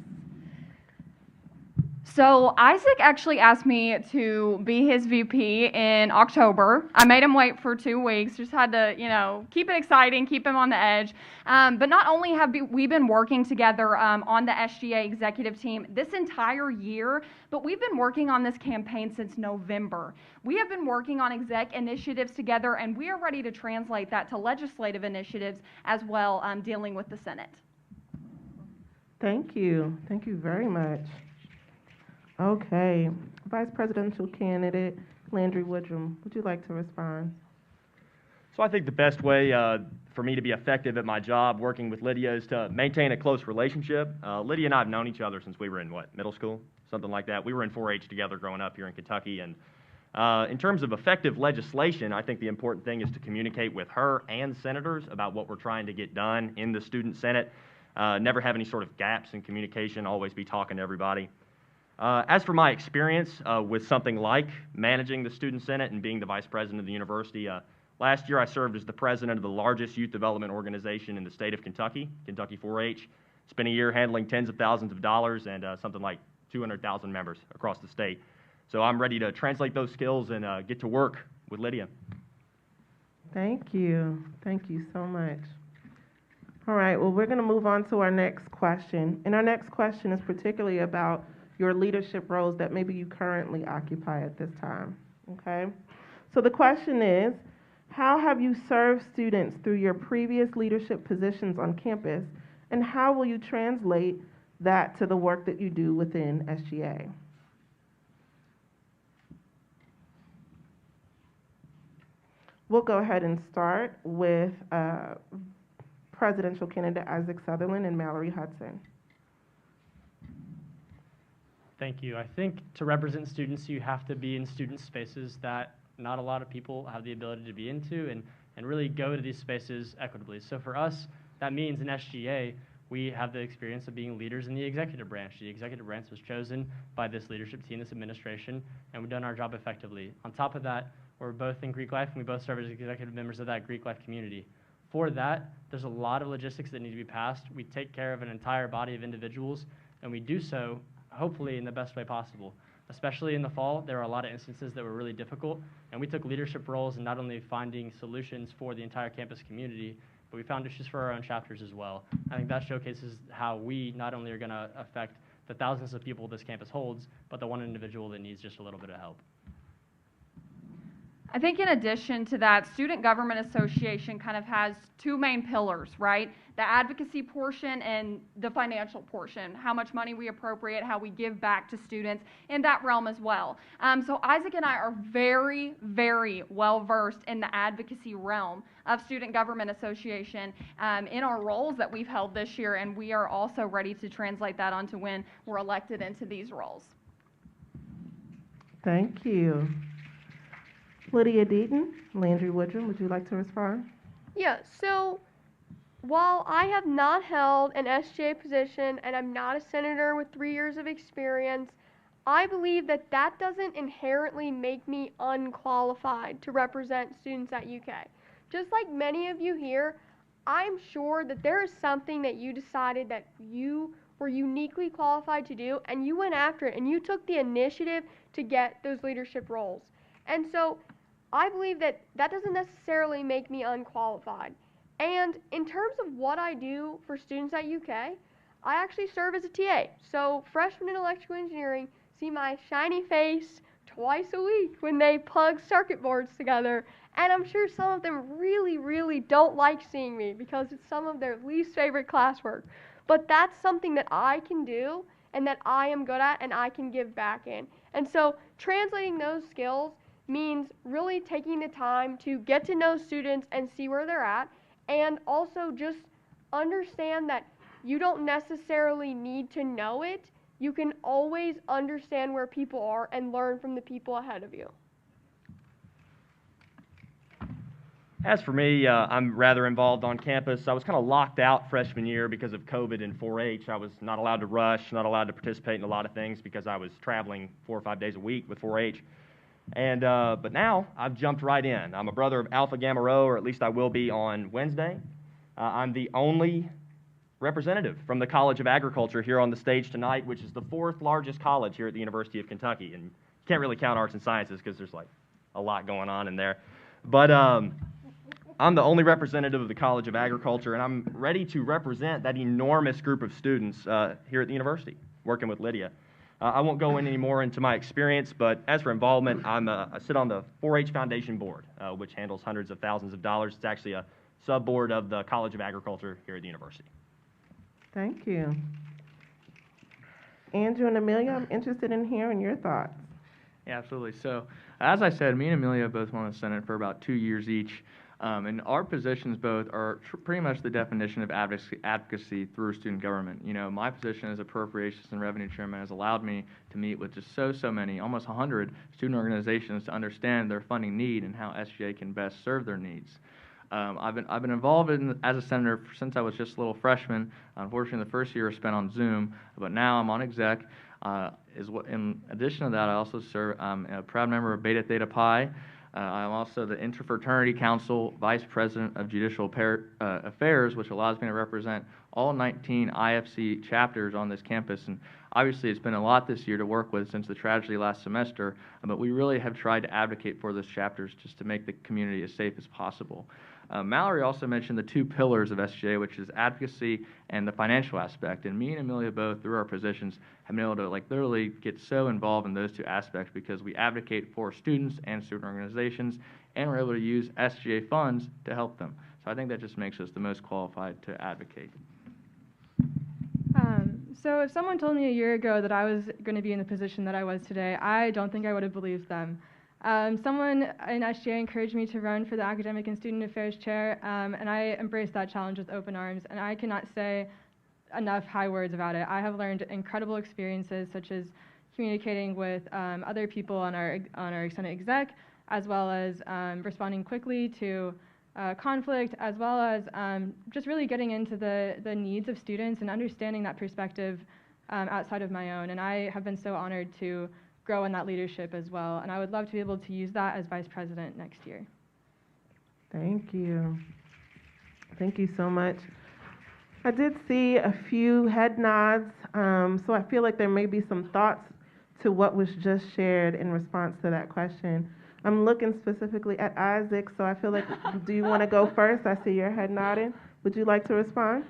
So Isaac actually asked me to be his VP in October. I made him wait for 2 weeks. Just had to, keep it exciting, keep him on the edge. But not only have we been working together on the SGA executive team this entire year, but we've been working on this campaign since November. We have been working on exec initiatives together, and we are ready to translate that to legislative initiatives as well, dealing with the Senate. Thank you. Thank you very much. Okay. Vice Presidential candidate Landry Woodrum, would you like to respond? So I think the best way for me to be effective at my job working with Lydia is to maintain a close relationship. Lydia and I have known each other since we were in, middle school? Something like that. We were in 4-H together growing up here in Kentucky. And in terms of effective legislation, I think the important thing is to communicate with her and senators about what we're trying to get done in the Student Senate. Never have any sort of gaps in communication, always be talking to everybody. As for my experience with something like managing the Student Senate and being the vice president of the university, last year I served as the president of the largest youth development organization in the state of Kentucky, Kentucky 4-H. Spent a year handling tens of thousands of dollars and something like 200,000 members across the state. So I'm ready to translate those skills and get to work with Lydia. Thank you. Thank you so much. All right, well, we're going to move on to our next question. And our next question is particularly about your leadership roles that maybe you currently occupy at this time, okay? So the question is, how have you served students through your previous leadership positions on campus, and how will you translate that to the work that you do within SGA? We'll go ahead and start with presidential candidate Isaac Sutherland and Mallory Hudson. Thank you. I think to represent students, you have to be in student spaces that not a lot of people have the ability to be into and really go to these spaces equitably. So for us, that means in SGA, we have the experience of being leaders in the executive branch. The executive branch was chosen by this leadership team, this administration, and we've done our job effectively. On top of that, we're both in Greek life, and we both serve as executive members of that Greek life community. For that, there's a lot of logistics that need to be passed. We take care of an entire body of individuals, and we do so hopefully in the best way possible. Especially in the fall, there are a lot of instances that were really difficult, and we took leadership roles in not only finding solutions for the entire campus community, but we found issues for our own chapters as well. I think that showcases how we not only are going to affect the thousands of people this campus holds, but the one individual that needs just a little bit of help. I think in addition to that, Student Government Association kind of has 2 main pillars, right? The advocacy portion and the financial portion, how much money we appropriate, how we give back to students in that realm as well. So Isaac and I are very, very well versed in the advocacy realm of Student Government Association in our roles that we've held this year, and we are also ready to translate that onto when we're elected into these roles. Thank you. Lydia Deaton, Landry Woodrum, would you like to respond? Yeah, so while I have not held an SGA position and I'm not a senator with 3 years of experience, I believe that that doesn't inherently make me unqualified to represent students at UK. Just like many of you here, I'm sure that there is something that you decided that you were uniquely qualified to do, and you went after it and you took the initiative to get those leadership roles. And so I believe that that doesn't necessarily make me unqualified. And in terms of what I do for students at UK, I actually serve as a TA. So freshmen in electrical engineering see my shiny face twice a week when they plug circuit boards together. And I'm sure some of them really, really don't like seeing me because it's some of their least favorite classwork. But that's something that I can do and that I am good at and I can give back in. And so translating those skills means really taking the time to get to know students and see where they're at, and also just understand that you don't necessarily need to know it. You can always understand where people are and learn from the people ahead of you. As for me, I'm rather involved on campus. I was kind of locked out freshman year because of COVID and 4-H. I was not allowed to rush, not allowed to participate in a lot of things because I was traveling 4 or 5 days a week with 4-H. And but now I've jumped right in. I'm a brother of Alpha Gamma Rho, or at least I will be on Wednesday. I'm the only representative from the College of Agriculture here on the stage tonight, which is the 4th largest college here at the University of Kentucky. And you can't really count arts and sciences because there's like a lot going on in there. But I'm the only representative of the College of Agriculture, and I'm ready to represent that enormous group of students here at the university, working with Lydia. I won't go in any more into my experience, but as for involvement, I sit on the 4-H Foundation Board, which handles hundreds of thousands of dollars. It's actually a sub-board of the College of Agriculture here at the university. Thank you. Andrew and Amelia, I'm interested in hearing your thoughts. Yeah, absolutely. So, as I said, me and Amelia both won the Senate for about 2 years each. And our positions both are pretty much the definition of advocacy through student government. You know, my position as Appropriations and Revenue Chairman has allowed me to meet with just so many, almost 100 student organizations to understand their funding need and how SGA can best serve their needs. I've been involved as a senator since I was just a little freshman. Unfortunately, the first year was spent on Zoom, but now I'm on exec. In addition to that, I also serve. I'm a proud member of Beta Theta Pi. I'm also the Interfraternity Council Vice President of Judicial Affairs, which allows me to represent all 19 IFC chapters on this campus. And obviously, it's been a lot this year to work with since the tragedy last semester, but we really have tried to advocate for those chapters just to make the community as safe as possible. Mallory also mentioned the 2 pillars of SGA, which is advocacy and the financial aspect. And me and Amelia both, through our positions, have been able to literally get so involved in those 2 aspects because we advocate for students and student organizations, and we're able to use SGA funds to help them. So I think that just makes us the most qualified to advocate. So if someone told me a year ago that I was going to be in the position that I was today, I don't think I would have believed them. Someone in SGA encouraged me to run for the Academic and Student Affairs Chair, and I embraced that challenge with open arms, and I cannot say enough high words about it. I have learned incredible experiences, such as communicating with other people on our Senate exec, as well as responding quickly to conflict, as well as just really getting into the needs of students and understanding that perspective outside of my own. And I have been so honored to grow in that leadership as well. And I would love to be able to use that as vice president next year. Thank you. Thank you so much. I did see a few head nods, so I feel like there may be some thoughts to what was just shared in response to that question. I'm looking specifically at Isaac, so I feel like, do you want to go first? I see your head nodding. Would you like to respond?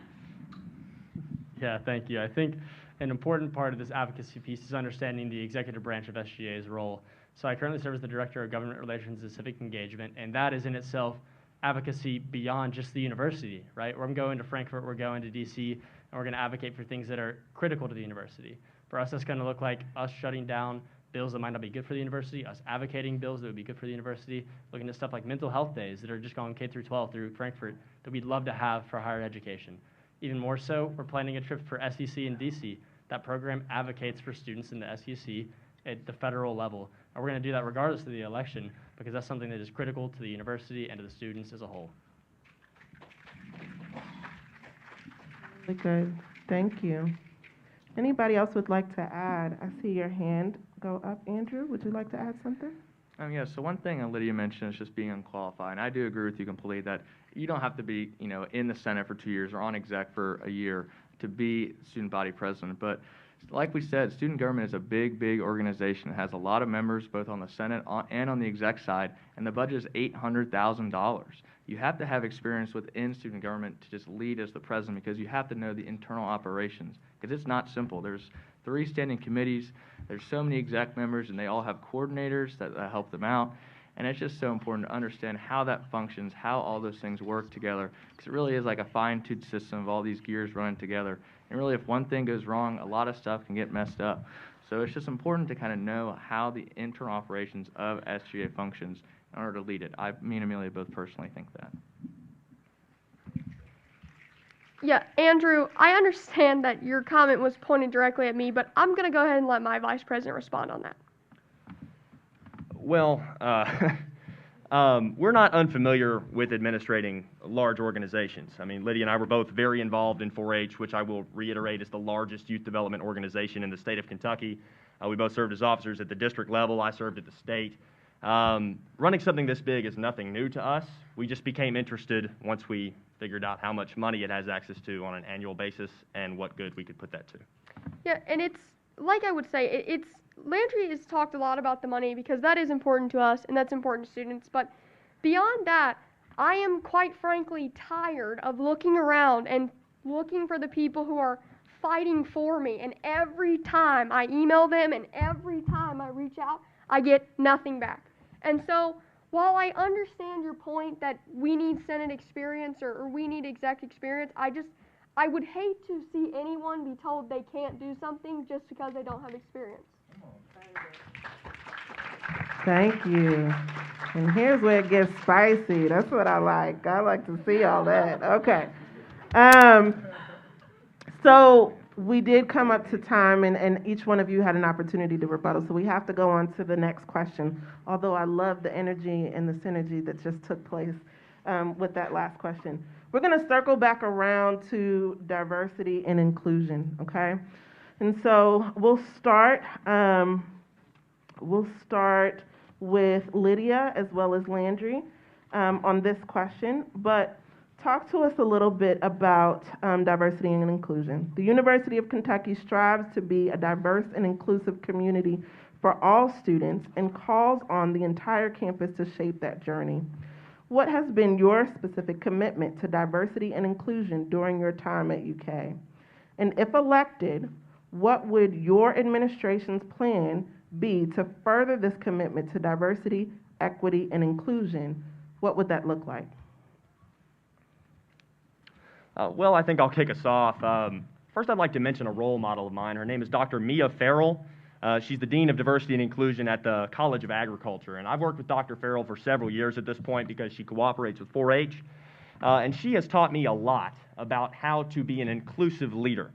Yeah, thank you. I think an important part of this advocacy piece is understanding the executive branch of SGA's role. So I currently serve as the Director of Government Relations and Civic Engagement, and that is in itself advocacy beyond just the university, right? We're going to Frankfurt, we're going to DC, and we're going to advocate for things that are critical to the university. For us, that's going to look like us shutting down bills that might not be good for the university, us advocating bills that would be good for the university, looking at stuff like mental health days that are just going K through 12 through Frankfurt that we'd love to have for higher education. Even more so, we're planning a trip for SEC in DC. That program advocates for students in the SEC at the federal level. And we're going to do that regardless of the election because that's something that is critical to the university and to the students as a whole. Really good. Thank you. Anybody else would like to add? I see your hand go up. Andrew, would you like to add something? Yeah, so one thing Lydia mentioned is just being unqualified. And I do agree with you completely that you don't have to be, in the Senate for 2 years or on exec for a year to be student body president. But like we said, student government is a big, big organization. It has a lot of members both on the Senate and on the exec side, and the budget is $800,000. You have to have experience within student government to just lead as the president because you have to know the internal operations because it's not simple. There's 3 standing committees. There's so many exec members, and they all have coordinators that help them out. And it's just so important to understand how that functions, how all those things work together, because it really is like a fine-tuned system of all these gears running together. And really, if one thing goes wrong, a lot of stuff can get messed up. So it's just important to kind of know how the internal operations of SGA functions in order to lead it. Me and Amelia both personally think that. Yeah, Andrew, I understand that your comment was pointed directly at me, but I'm going to go ahead and let my vice president respond on that. Well, we're not unfamiliar with administrating large organizations. I mean, Lydia and I were both very involved in 4-H, which I will reiterate is the largest youth development organization in the state of Kentucky. We both served as officers at the district level. I served at the state. Running something this big is nothing new to us. We just became interested once we figured out how much money it has access to on an annual basis and what good we could put that to. Yeah, and it's, like I would say, Landry has talked a lot about the money because that is important to us and that's important to students, but beyond that, I am quite frankly tired of looking around and looking for the people who are fighting for me, and every time I email them and every time I reach out, I get nothing back. And so, while I understand your point that we need Senate experience or we need exec experience, I would hate to see anyone be told they can't do something just because they don't have experience. Thank you. And here's where it gets spicy. That's what I like. I like to see all that. Okay. So we did come up to time, and each one of you had an opportunity to rebuttal, so we have to go on to the next question, although I love the energy and the synergy that just took place with that last question. We're going to circle back around to diversity and inclusion, okay? And so we'll start with Lydia as well as Landry on this question, but talk to us a little bit about diversity and inclusion. The University of Kentucky strives to be a diverse and inclusive community for all students and calls on the entire campus to shape that journey. What has been your specific commitment to diversity and inclusion during your time at UK? And if elected, what would your administration's plan be to further this commitment to diversity, equity, and inclusion? What would that look like? Well, I think I'll kick us off. First, I'd like to mention a role model of mine. Her name is Dr. Mia Farrell. She's the Dean of Diversity and Inclusion at the College of Agriculture. And I've worked with Dr. Farrell for several years at this point because she cooperates with 4-H. And she has taught me a lot about how to be an inclusive leader.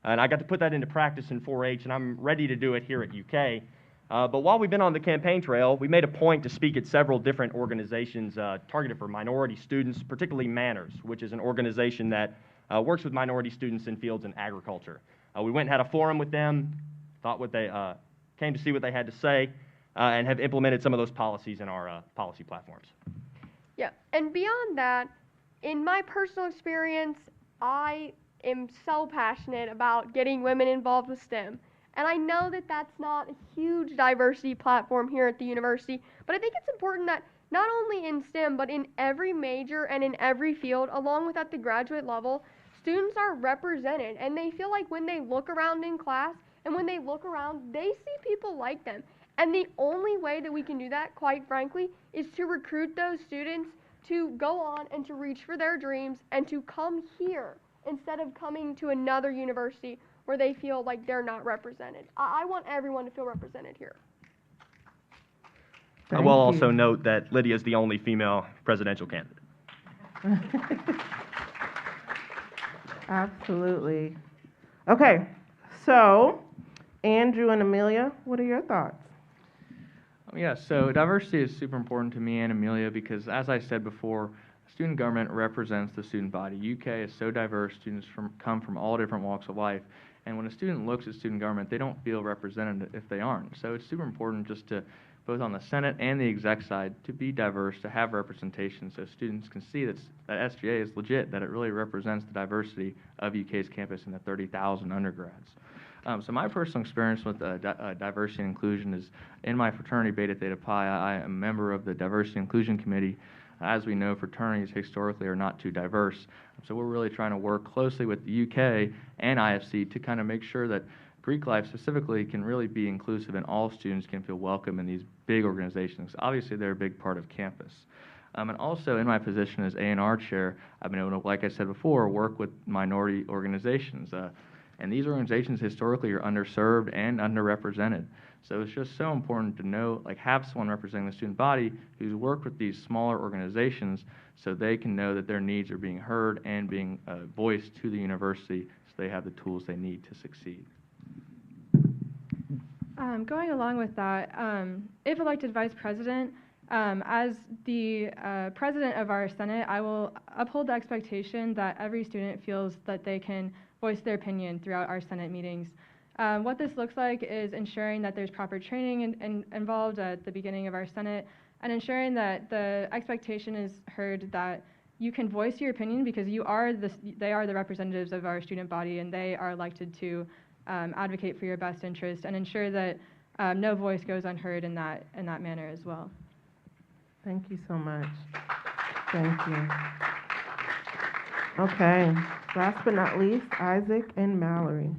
And I got to put that into practice in 4-H, and I'm ready to do it here at UK. But while we've been on the campaign trail, we made a point to speak at several different organizations targeted for minority students, particularly Manners, which is an organization that works with minority students in fields in agriculture. We went and had a forum with them, came to see what they had to say, and have implemented some of those policies in our policy platforms. Yeah, and beyond that, in my personal experience, I am so passionate about getting women involved with STEM. And I know that that's not a huge diversity platform here at the university, but I think it's important that not only in STEM, but in every major and in every field, along with at the graduate level, students are represented, and they feel like when they look around in class and when they look around, they see people like them. And the only way that we can do that, quite frankly, is to recruit those students to go on and to reach for their dreams and to come here instead of coming to another university where they feel like they're not represented. I want everyone to feel represented here. I will also note that Lydia is the only female presidential candidate. Absolutely. Okay, so Andrew and Amelia, what are your thoughts? Yeah, so diversity is super important to me and Amelia because, as I said before, Student government represents the student body. UK is so diverse, students come from all different walks of life, and when a student looks at student government, they don't feel represented if they aren't. So it's super important just to, both on the Senate and the exec side, to be diverse, to have representation so students can see that SGA is legit, that it really represents the diversity of UK's campus and the 30,000 undergrads. So my personal experience with diversity and inclusion is in my fraternity, Beta Theta Pi. I am a member of the Diversity and Inclusion Committee. As we know, fraternities historically are not too diverse. So we're really trying to work closely with the UK and IFC to kind of make sure that Greek life specifically can really be inclusive and all students can feel welcome in these big organizations. Obviously, they're a big part of campus. And also in my position as A&R chair, I've been able to, like I said before, work with minority organizations. And these organizations historically are underserved and underrepresented. So it's just so important to know, like have someone representing the student body who's worked with these smaller organizations so they can know that their needs are being heard and being voiced to the university so they have the tools they need to succeed. Going along with that, if elected vice president, as the president of our Senate, I will uphold the expectation that every student feels that they can voice their opinion throughout our Senate meetings. What this looks like is ensuring that there's proper training involved at the beginning of our Senate, and ensuring that the expectation is heard that you can voice your opinion because they are the representatives of our student body, and they are elected to advocate for your best interest and ensure that no voice goes unheard in that manner as well. Thank you so much. Thank you. Okay, last but not least, Isaac and Mallory.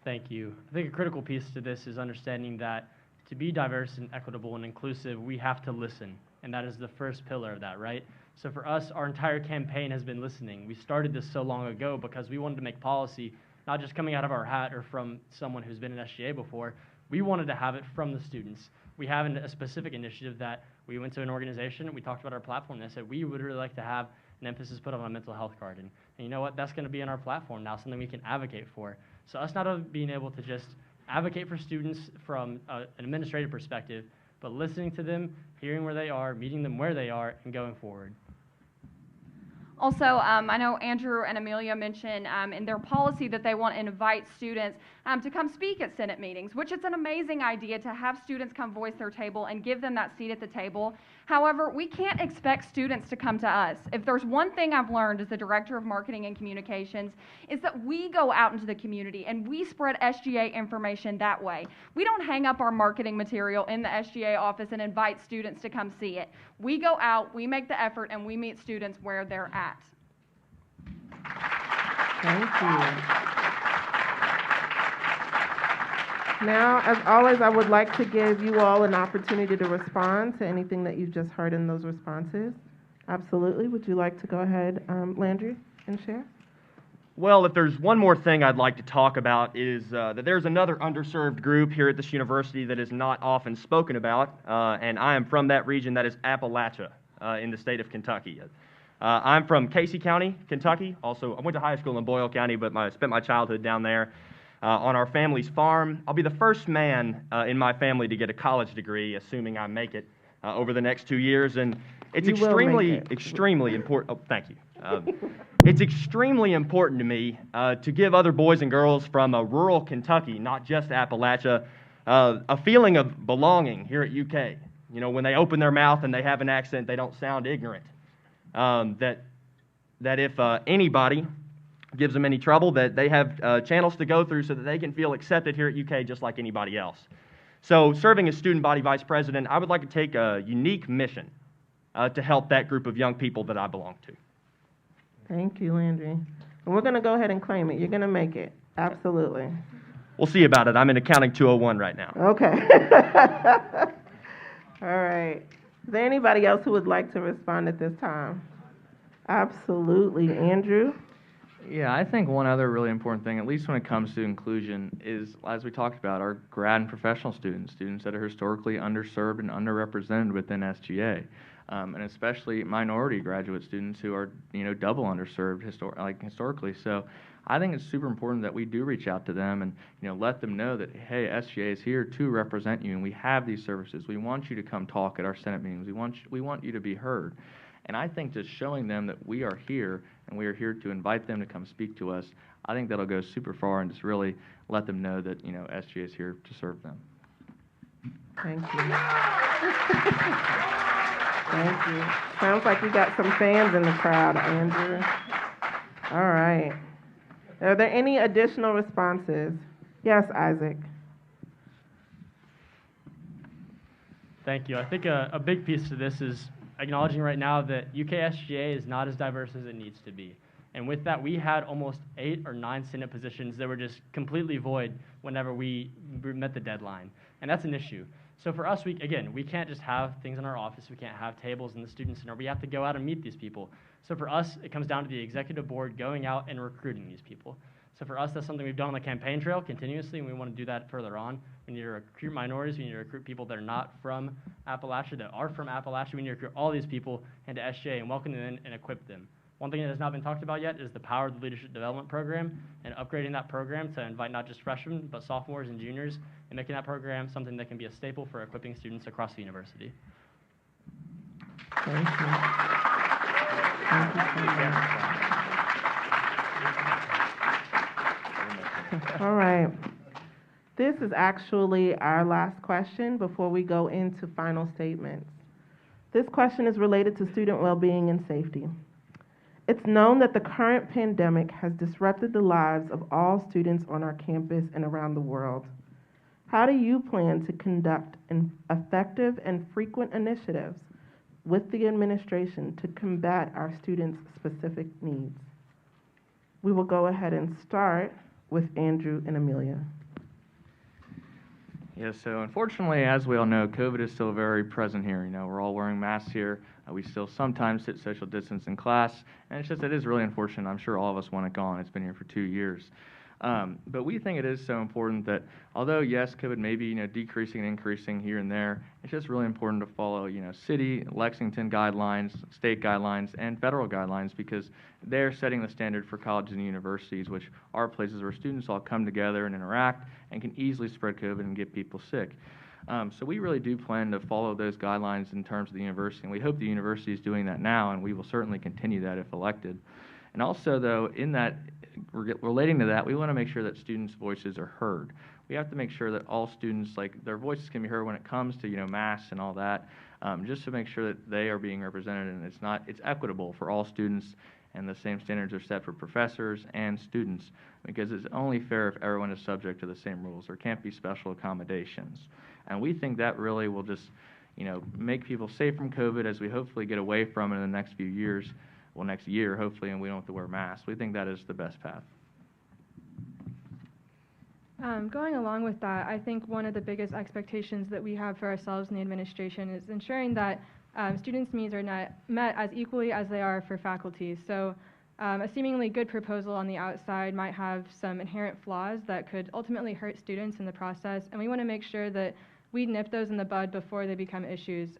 Thank you. I think a critical piece to this is understanding that to be diverse and equitable and inclusive, we have to listen, and that is the first pillar of that, right? So for us, our entire campaign has been listening. We started this so long ago because we wanted to make policy not just coming out of our hat or from someone who's been in SGA before. We wanted to have it from the students. We have a specific initiative that we went to an organization, we talked about our platform, and they said we would really like to have an emphasis put on a mental health card. And you know what? That's going to be in our platform now, something we can advocate for. So us not only being able to just advocate for students from an administrative perspective, but listening to them, hearing where they are, meeting them where they are, and going forward. Also, I know Andrew and Amelia mentioned in their policy that they want to invite students to come speak at Senate meetings, which is an amazing idea to have students come voice their table and give them that seat at the table. However, we can't expect students to come to us. If there's one thing I've learned as the Director of Marketing and Communications is that we go out into the community and we spread SGA information that way. We don't hang up our marketing material in the SGA office and invite students to come see it. We go out, we make the effort, and we meet students where they're at. Thank you. Now, as always, I would like to give you all an opportunity to respond to anything that you've just heard in those responses. Absolutely. Would you like to go ahead, Landry, and share? Well, if there's one more thing I'd like to talk about is that there's another underserved group here at this university that is not often spoken about, and I am from that region, that is Appalachia in the state of Kentucky. I'm from Casey County, Kentucky. Also, I went to high school in Boyle County, but I spent my childhood down there on our family's farm. I'll be the first man in my family to get a college degree, assuming I make it over the next 2 years, and it's extremely important. Oh, thank you. It's extremely important to me to give other boys and girls from rural Kentucky, not just Appalachia, a feeling of belonging here at UK. You know, when they open their mouth and they have an accent, they don't sound ignorant. That if anybody gives them any trouble, that they have channels to go through so that they can feel accepted here at UK just like anybody else. So serving as student body vice president, I would like to take a unique mission to help that group of young people that I belong to. Thank you, Landry. And we're going to go ahead and claim it. You're going to make it. Absolutely. We'll see about it. I'm in Accounting 201 right now. Okay. All right. Is there anybody else who would like to respond at this time? Absolutely. Andrew? Yeah, I think one other really important thing, at least when it comes to inclusion, is, as we talked about, our grad and professional students, students that are historically underserved and underrepresented within SGA, and especially minority graduate students who are, double underserved historically. So I think it's super important that we do reach out to them and, let them know that, hey, SGA is here to represent you, and we have these services. We want you to come talk at our Senate meetings. We want you to be heard. And I think just showing them that we are here and we are here to invite them to come speak to us, I think that'll go super far and just really let them know that, SGA is here to serve them. Thank you. Thank you. Sounds like you got some fans in the crowd, Andrew. All right. Are there any additional responses? Yes, Isaac. Thank you. I think a big piece to this is acknowledging right now that UKSGA is not as diverse as it needs to be. And with that, we had almost 8 or 9 Senate positions that were just completely void whenever we met the deadline. And that's an issue. So for us, we can't just have things in our office. We can't have tables in the Student Center. We have to go out and meet these people. So for us, it comes down to the executive board going out and recruiting these people. So for us, that's something we've done on the campaign trail continuously, and we want to do that further on. We need to recruit minorities. We need to recruit people that are not from Appalachia, that are from Appalachia. We need to recruit all these people into SGA and welcome them in and equip them. One thing that has not been talked about yet is the Power of the Leadership Development Program and upgrading that program to invite not just freshmen, but sophomores and juniors, and making that program something that can be a staple for equipping students across the university. Thank you. Thank you so much. All right. This is actually our last question before we go into final statements. This question is related to student well-being and safety. It's known that the current pandemic has disrupted the lives of all students on our campus and around the world. How do you plan to conduct an effective and frequent initiatives with the administration to combat our students' specific needs? We will go ahead and start with Andrew and Amelia. Yeah, so unfortunately, as we all know, COVID is still very present here. We're all wearing masks here. We still sometimes sit social distance in class, and it is really unfortunate. I'm sure all of us want it gone. It's been here for 2 years. But we think it is so important that although, yes, COVID may be, decreasing and increasing here and there, it's just really important to follow, city, Lexington guidelines, state guidelines, and federal guidelines because they're setting the standard for colleges and universities, which are places where students all come together and interact and can easily spread COVID and get people sick. So we really do plan to follow those guidelines in terms of the university, and we hope the university is doing that now, and we will certainly continue that if elected. And also, though, in that, relating to that, we want to make sure that students' voices are heard. We have to make sure that all students, their voices can be heard when it comes to, masks and all that, just to make sure that they are being represented and it's equitable for all students and the same standards are set for professors and students because it's only fair if everyone is subject to the same rules. There can't be special accommodations. And we think that really will just, make people safe from COVID as we hopefully get away from it in the next few years. Well, next year, hopefully, and we don't have to wear masks. We think that is the best path. Going along with that, I think one of the biggest expectations that we have for ourselves in the administration is ensuring that students' needs are met as equally as they are for faculty. So a seemingly good proposal on the outside might have some inherent flaws that could ultimately hurt students in the process, and we want to make sure that we nip those in the bud before they become issues.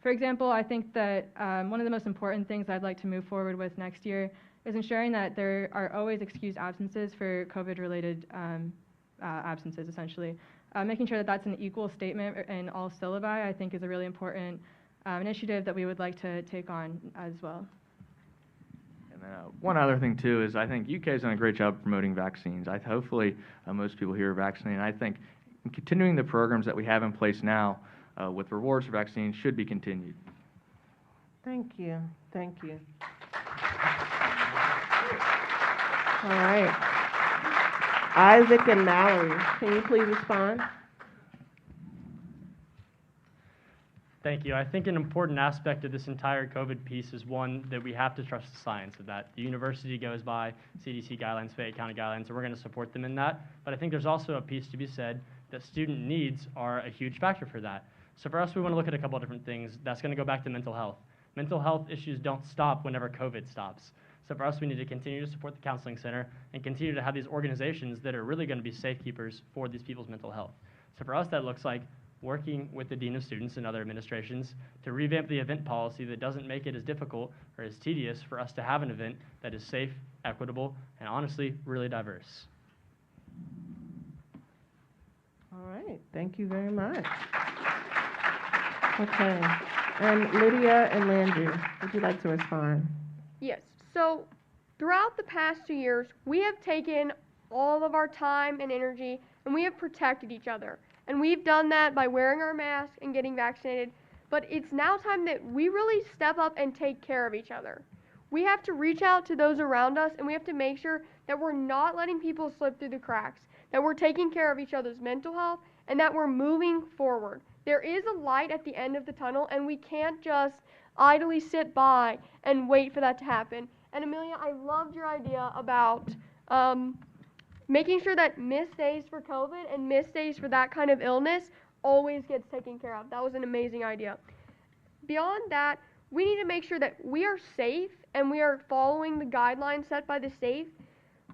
For example, I think that one of the most important things I'd like to move forward with next year is ensuring that there are always excused absences for COVID-related absences, essentially. Making sure that that's an equal statement in all syllabi, I think, is a really important initiative that we would like to take on as well. And then one other thing, too, is I think UK has done a great job promoting vaccines. Hopefully, most people here are vaccinated. I think continuing the programs that we have in place now with rewards for vaccines should be continued. Thank you. Thank you. All right. Isaac and Mallory, can you please respond? Thank you. I think an important aspect of this entire COVID piece is one that we have to trust the science of that. The university goes by CDC guidelines, Fayette County guidelines, and we're going to support them in that. But I think there's also a piece to be said that student needs are a huge factor for that. So for us, we want to look at a couple of different things. That's going to go back to mental health. Mental health issues don't stop whenever COVID stops. So for us, we need to continue to support the Counseling Center and continue to have these organizations that are really going to be safekeepers for these people's mental health. So for us, that looks like working with the Dean of Students and other administrations to revamp the event policy that doesn't make it as difficult or as tedious for us to have an event that is safe, equitable, and honestly, really diverse. All right, thank you very much. Okay, and Lydia and Landry, would you like to respond? Yes. So, throughout the past 2 years, we have taken all of our time and energy and we have protected each other. And we've done that by wearing our masks and getting vaccinated. But it's now time that we really step up and take care of each other. We have to reach out to those around us and we have to make sure that we're not letting people slip through the cracks, that we're taking care of each other's mental health, and that we're moving forward. There is a light at the end of the tunnel, and we can't just idly sit by and wait for that to happen. And Amelia, I loved your idea about making sure that missed days for COVID and missed days for that kind of illness always gets taken care of. That was an amazing idea. Beyond that, we need to make sure that we are safe and we are following the guidelines set by the state,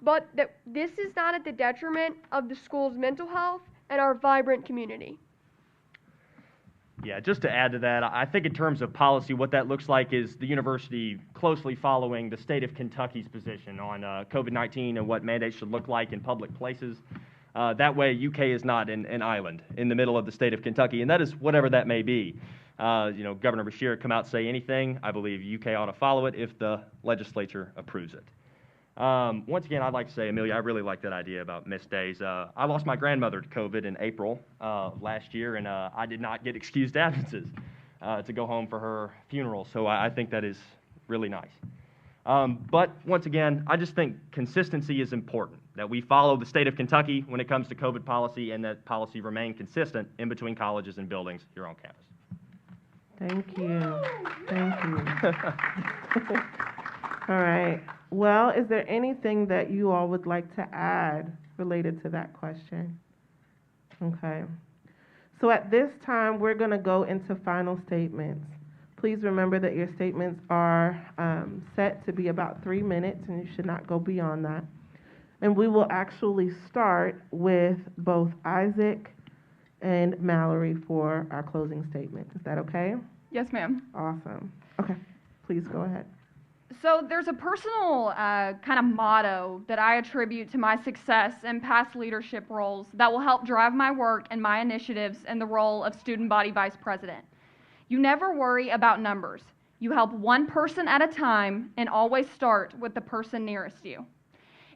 but that this is not at the detriment of the school's mental health and our vibrant community. Yeah, just to add to that, I think in terms of policy, what that looks like is the university closely following the state of Kentucky's position on COVID-19 and what mandates should look like in public places. That way, UK is not an island in the middle of the state of Kentucky, and that is whatever that may be. Governor Beshear come out say anything, I believe UK ought to follow it if the legislature approves it. Once again, I'd like to say, Amelia, I really like that idea about missed days. I lost my grandmother to COVID in April last year, and I did not get excused absences to go home for her funeral, so I think that is really nice. But once again, I just think consistency is important, that we follow the state of Kentucky when it comes to COVID policy, and that policy remain consistent in between colleges and buildings here on campus. Thank you. Thank you. All right. Well, is there anything that you all would like to add related to that question? Okay. So at this time, we're going to go into final statements. Please remember that your statements are set to be about 3 minutes, and you should not go beyond that. And we will actually start with both Isaac and Mallory for our closing statement. Is that okay? Yes, ma'am. Awesome. Okay. Please go ahead. So there's a personal kind of motto that I attribute to my success in past leadership roles that will help drive my work and my initiatives in the role of student body vice president. You never worry about numbers. You help one person at a time and always start with the person nearest you.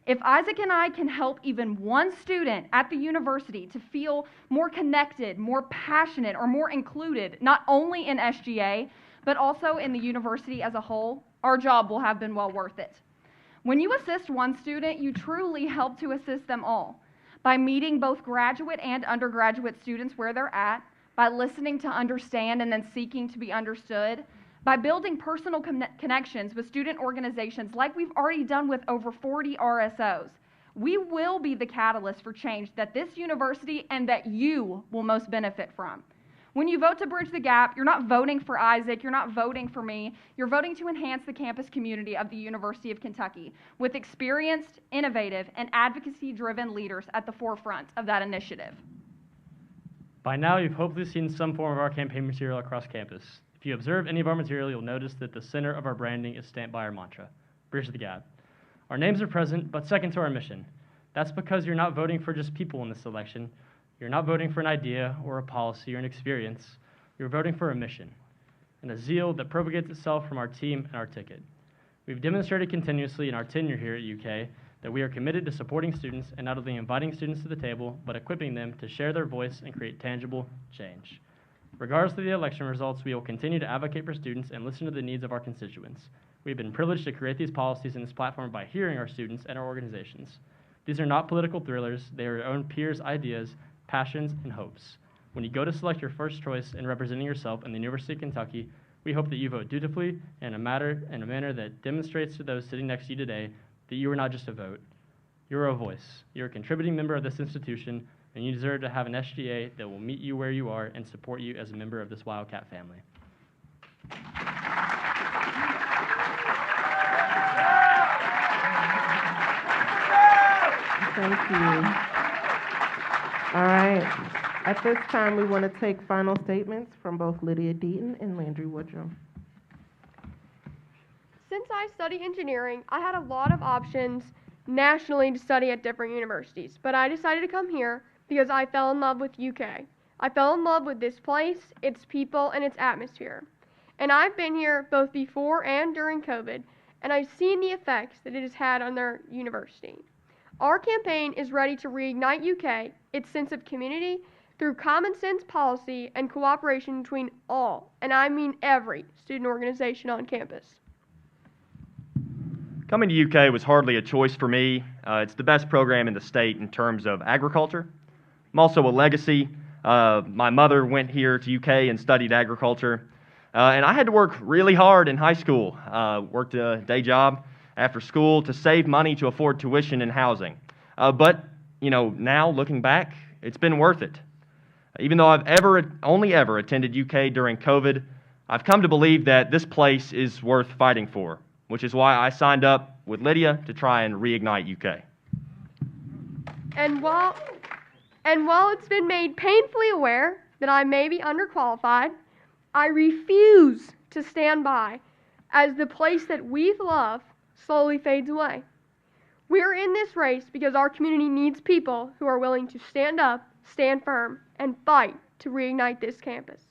If Isaac and I can help even one student at the university to feel more connected, more passionate, or more included, not only in SGA, but also in the university as a whole, our job will have been well worth it. When you assist one student, you truly help to assist them all by meeting both graduate and undergraduate students where they're at, by listening to understand and then seeking to be understood, by building personal connections with student organizations like we've already done with over 40 RSOs. We will be the catalyst for change that this university and that you will most benefit from. When you vote to bridge the gap, you're not voting for Isaac, you're not voting for me, you're voting to enhance the campus community of the University of Kentucky with experienced, innovative, and advocacy-driven leaders at the forefront of that initiative. By now, you've hopefully seen some form of our campaign material across campus. If you observe any of our material, you'll notice that the center of our branding is stamped by our mantra, Bridge the Gap. Our names are present, but second to our mission. That's because you're not voting for just people in this election. You're not voting for an idea or a policy or an experience. You're voting for a mission and a zeal that propagates itself from our team and our ticket. We've demonstrated continuously in our tenure here at UK that we are committed to supporting students and not only inviting students to the table, but equipping them to share their voice and create tangible change. Regardless of the election results, we will continue to advocate for students and listen to the needs of our constituents. We've been privileged to create these policies and this platform by hearing our students and our organizations. These are not political thrillers. They are your own peers' ideas, passions, and hopes. When you go to select your first choice in representing yourself in the University of Kentucky, we hope that you vote dutifully in a manner that demonstrates to those sitting next to you today that you are not just a vote. You're a voice. You're a contributing member of this institution, and you deserve to have an SGA that will meet you where you are and support you as a member of this Wildcat family. Thank you. All right. At this time, we want to take final statements from both Lydia Deaton and Landry Woodrum. Since I study engineering, I had a lot of options nationally to study at different universities, but I decided to come here because I fell in love with UK. I fell in love with this place, its people, and its atmosphere. And I've been here both before and during COVID, and I've seen the effects that it has had on their university. Our campaign is ready to reignite UK, its sense of community, through common sense policy and cooperation between all, and I mean every, student organization on campus. Coming to UK was hardly a choice for me. It's the best program in the state in terms of agriculture. I'm also a legacy. My mother went here to UK and studied agriculture. And I had to work really hard in high school. Worked a day job after school to save money to afford tuition and housing. But, now looking back, it's been worth it. Even though I've only ever attended UK during COVID, I've come to believe that this place is worth fighting for, which is why I signed up with Lydia to try and reignite UK. And while it's been made painfully aware that I may be underqualified, I refuse to stand by as the place that we've loved slowly fades away. We're in this race because our community needs people who are willing to stand up, stand firm, and fight to reignite this campus.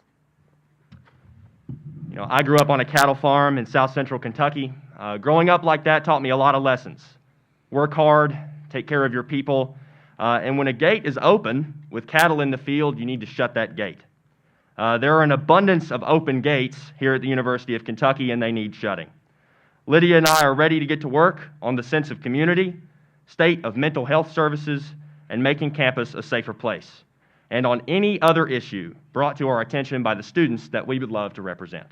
I grew up on a cattle farm in south central Kentucky. Growing up like that taught me a lot of lessons. Work hard, take care of your people, and when a gate is open with cattle in the field, you need to shut that gate. There are an abundance of open gates here at the University of Kentucky, and they need shutting. Lydia and I are ready to get to work on the sense of community, state of mental health services, and making campus a safer place, and on any other issue brought to our attention by the students that we would love to represent.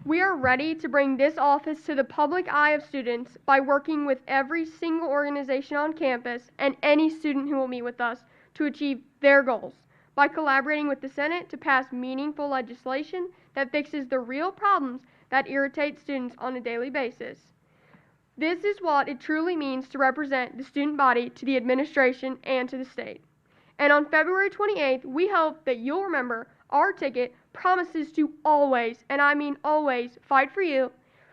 We are ready to bring this office to the public eye of students by working with every single organization on campus and any student who will meet with us to achieve their goals, by collaborating with the Senate to pass meaningful legislation that fixes the real problems that irritate students on a daily basis. This is what it truly means to represent the student body to the administration and to the state. And on February 28th, we hope that you'll remember our ticket promises to always, and I mean always, fight for you,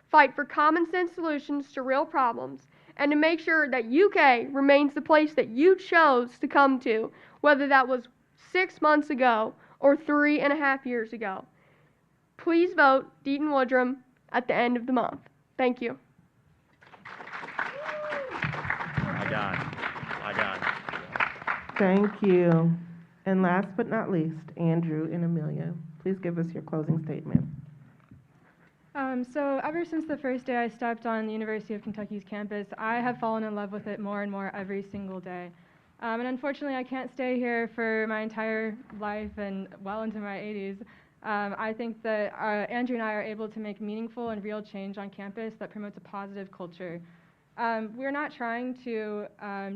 fight for common sense solutions to real problems, and to make sure that UK remains the place that you chose to come to, whether that was 6 months ago or 3.5 years ago. Please vote Deaton Woodrum at the end of the month. Thank you. My God. Thank you. And last but not least, Andrew and Amelia, please give us your closing statement. So ever since the first day I stepped on the University of Kentucky's campus, I have fallen in love with it more and more every single day. And unfortunately, I can't stay here for my entire life and well into my 80s. I think that Andrew and I are able to make meaningful and real change on campus that promotes a positive culture. We're not trying to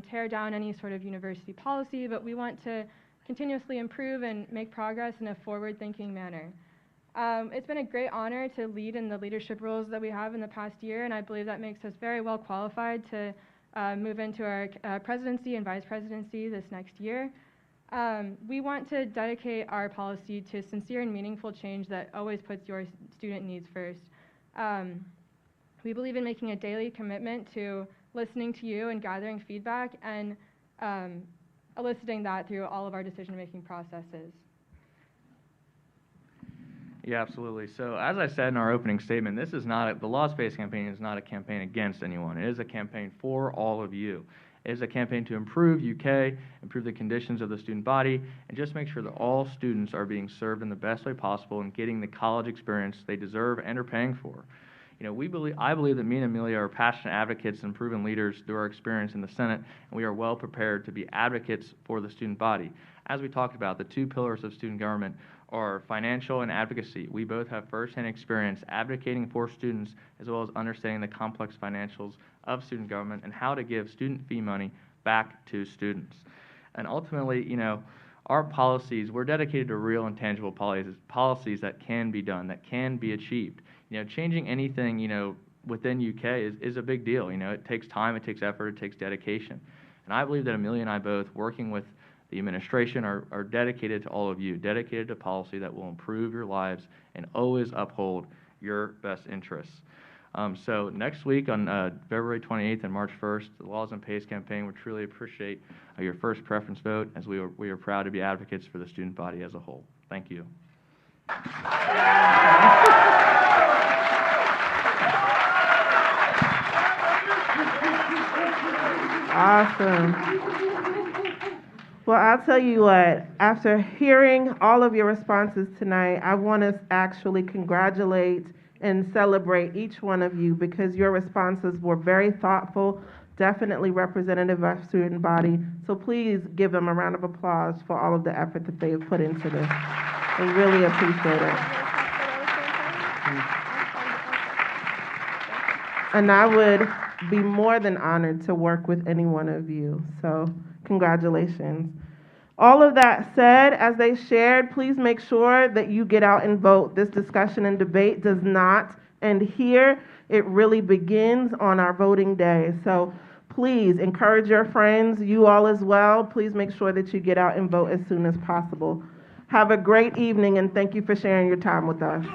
tear down any sort of university policy, but we want to continuously improve and make progress in a forward-thinking manner. It's been a great honor to lead in the leadership roles that we have in the past year, and I believe that makes us very well qualified to move into our presidency and vice presidency this next year. We want to dedicate our policy to sincere and meaningful change that always puts your student needs first. We believe in making a daily commitment to listening to you and gathering feedback and eliciting that through all of our decision-making processes. Yeah, absolutely. So as I said in our opening statement, the Law Space campaign is not a campaign against anyone. It is a campaign for all of you. It is a campaign to improve UK, improve the conditions of the student body, and just make sure that all students are being served in the best way possible and getting the college experience they deserve and are paying for. I believe that me and Amelia are passionate advocates and proven leaders through our experience in the Senate, and we are well prepared to be advocates for the student body. As we talked about, the two pillars of student government are financial and advocacy. We both have firsthand experience advocating for students as well as understanding the complex financials of student government and how to give student fee money back to students. And ultimately, our policies, we're dedicated to real and tangible policies that can be done, that can be achieved. Changing anything, within UK is a big deal. It takes time, it takes effort, it takes dedication. And I believe that Amelia and I both, working with the administration, are dedicated to all of you, dedicated to policy that will improve your lives and always uphold your best interests. So next week on February 28th and March 1st, the Laws and Pays campaign would truly appreciate your first preference vote, as we are proud to be advocates for the student body as a whole. Thank you. Awesome. Well, I'll tell you what, after hearing all of your responses tonight, I want to actually congratulate and celebrate each one of you, because your responses were very thoughtful, definitely representative of our student body. So please give them a round of applause for all of the effort that they have put into this. We really appreciate it. And I would be more than honored to work with any one of you. So congratulations. All of that said, as they shared, please make sure that you get out and vote. This discussion and debate does not end here. It really begins on our voting day. So please encourage your friends, you all as well. Please make sure that you get out and vote as soon as possible. Have a great evening, and thank you for sharing your time with us.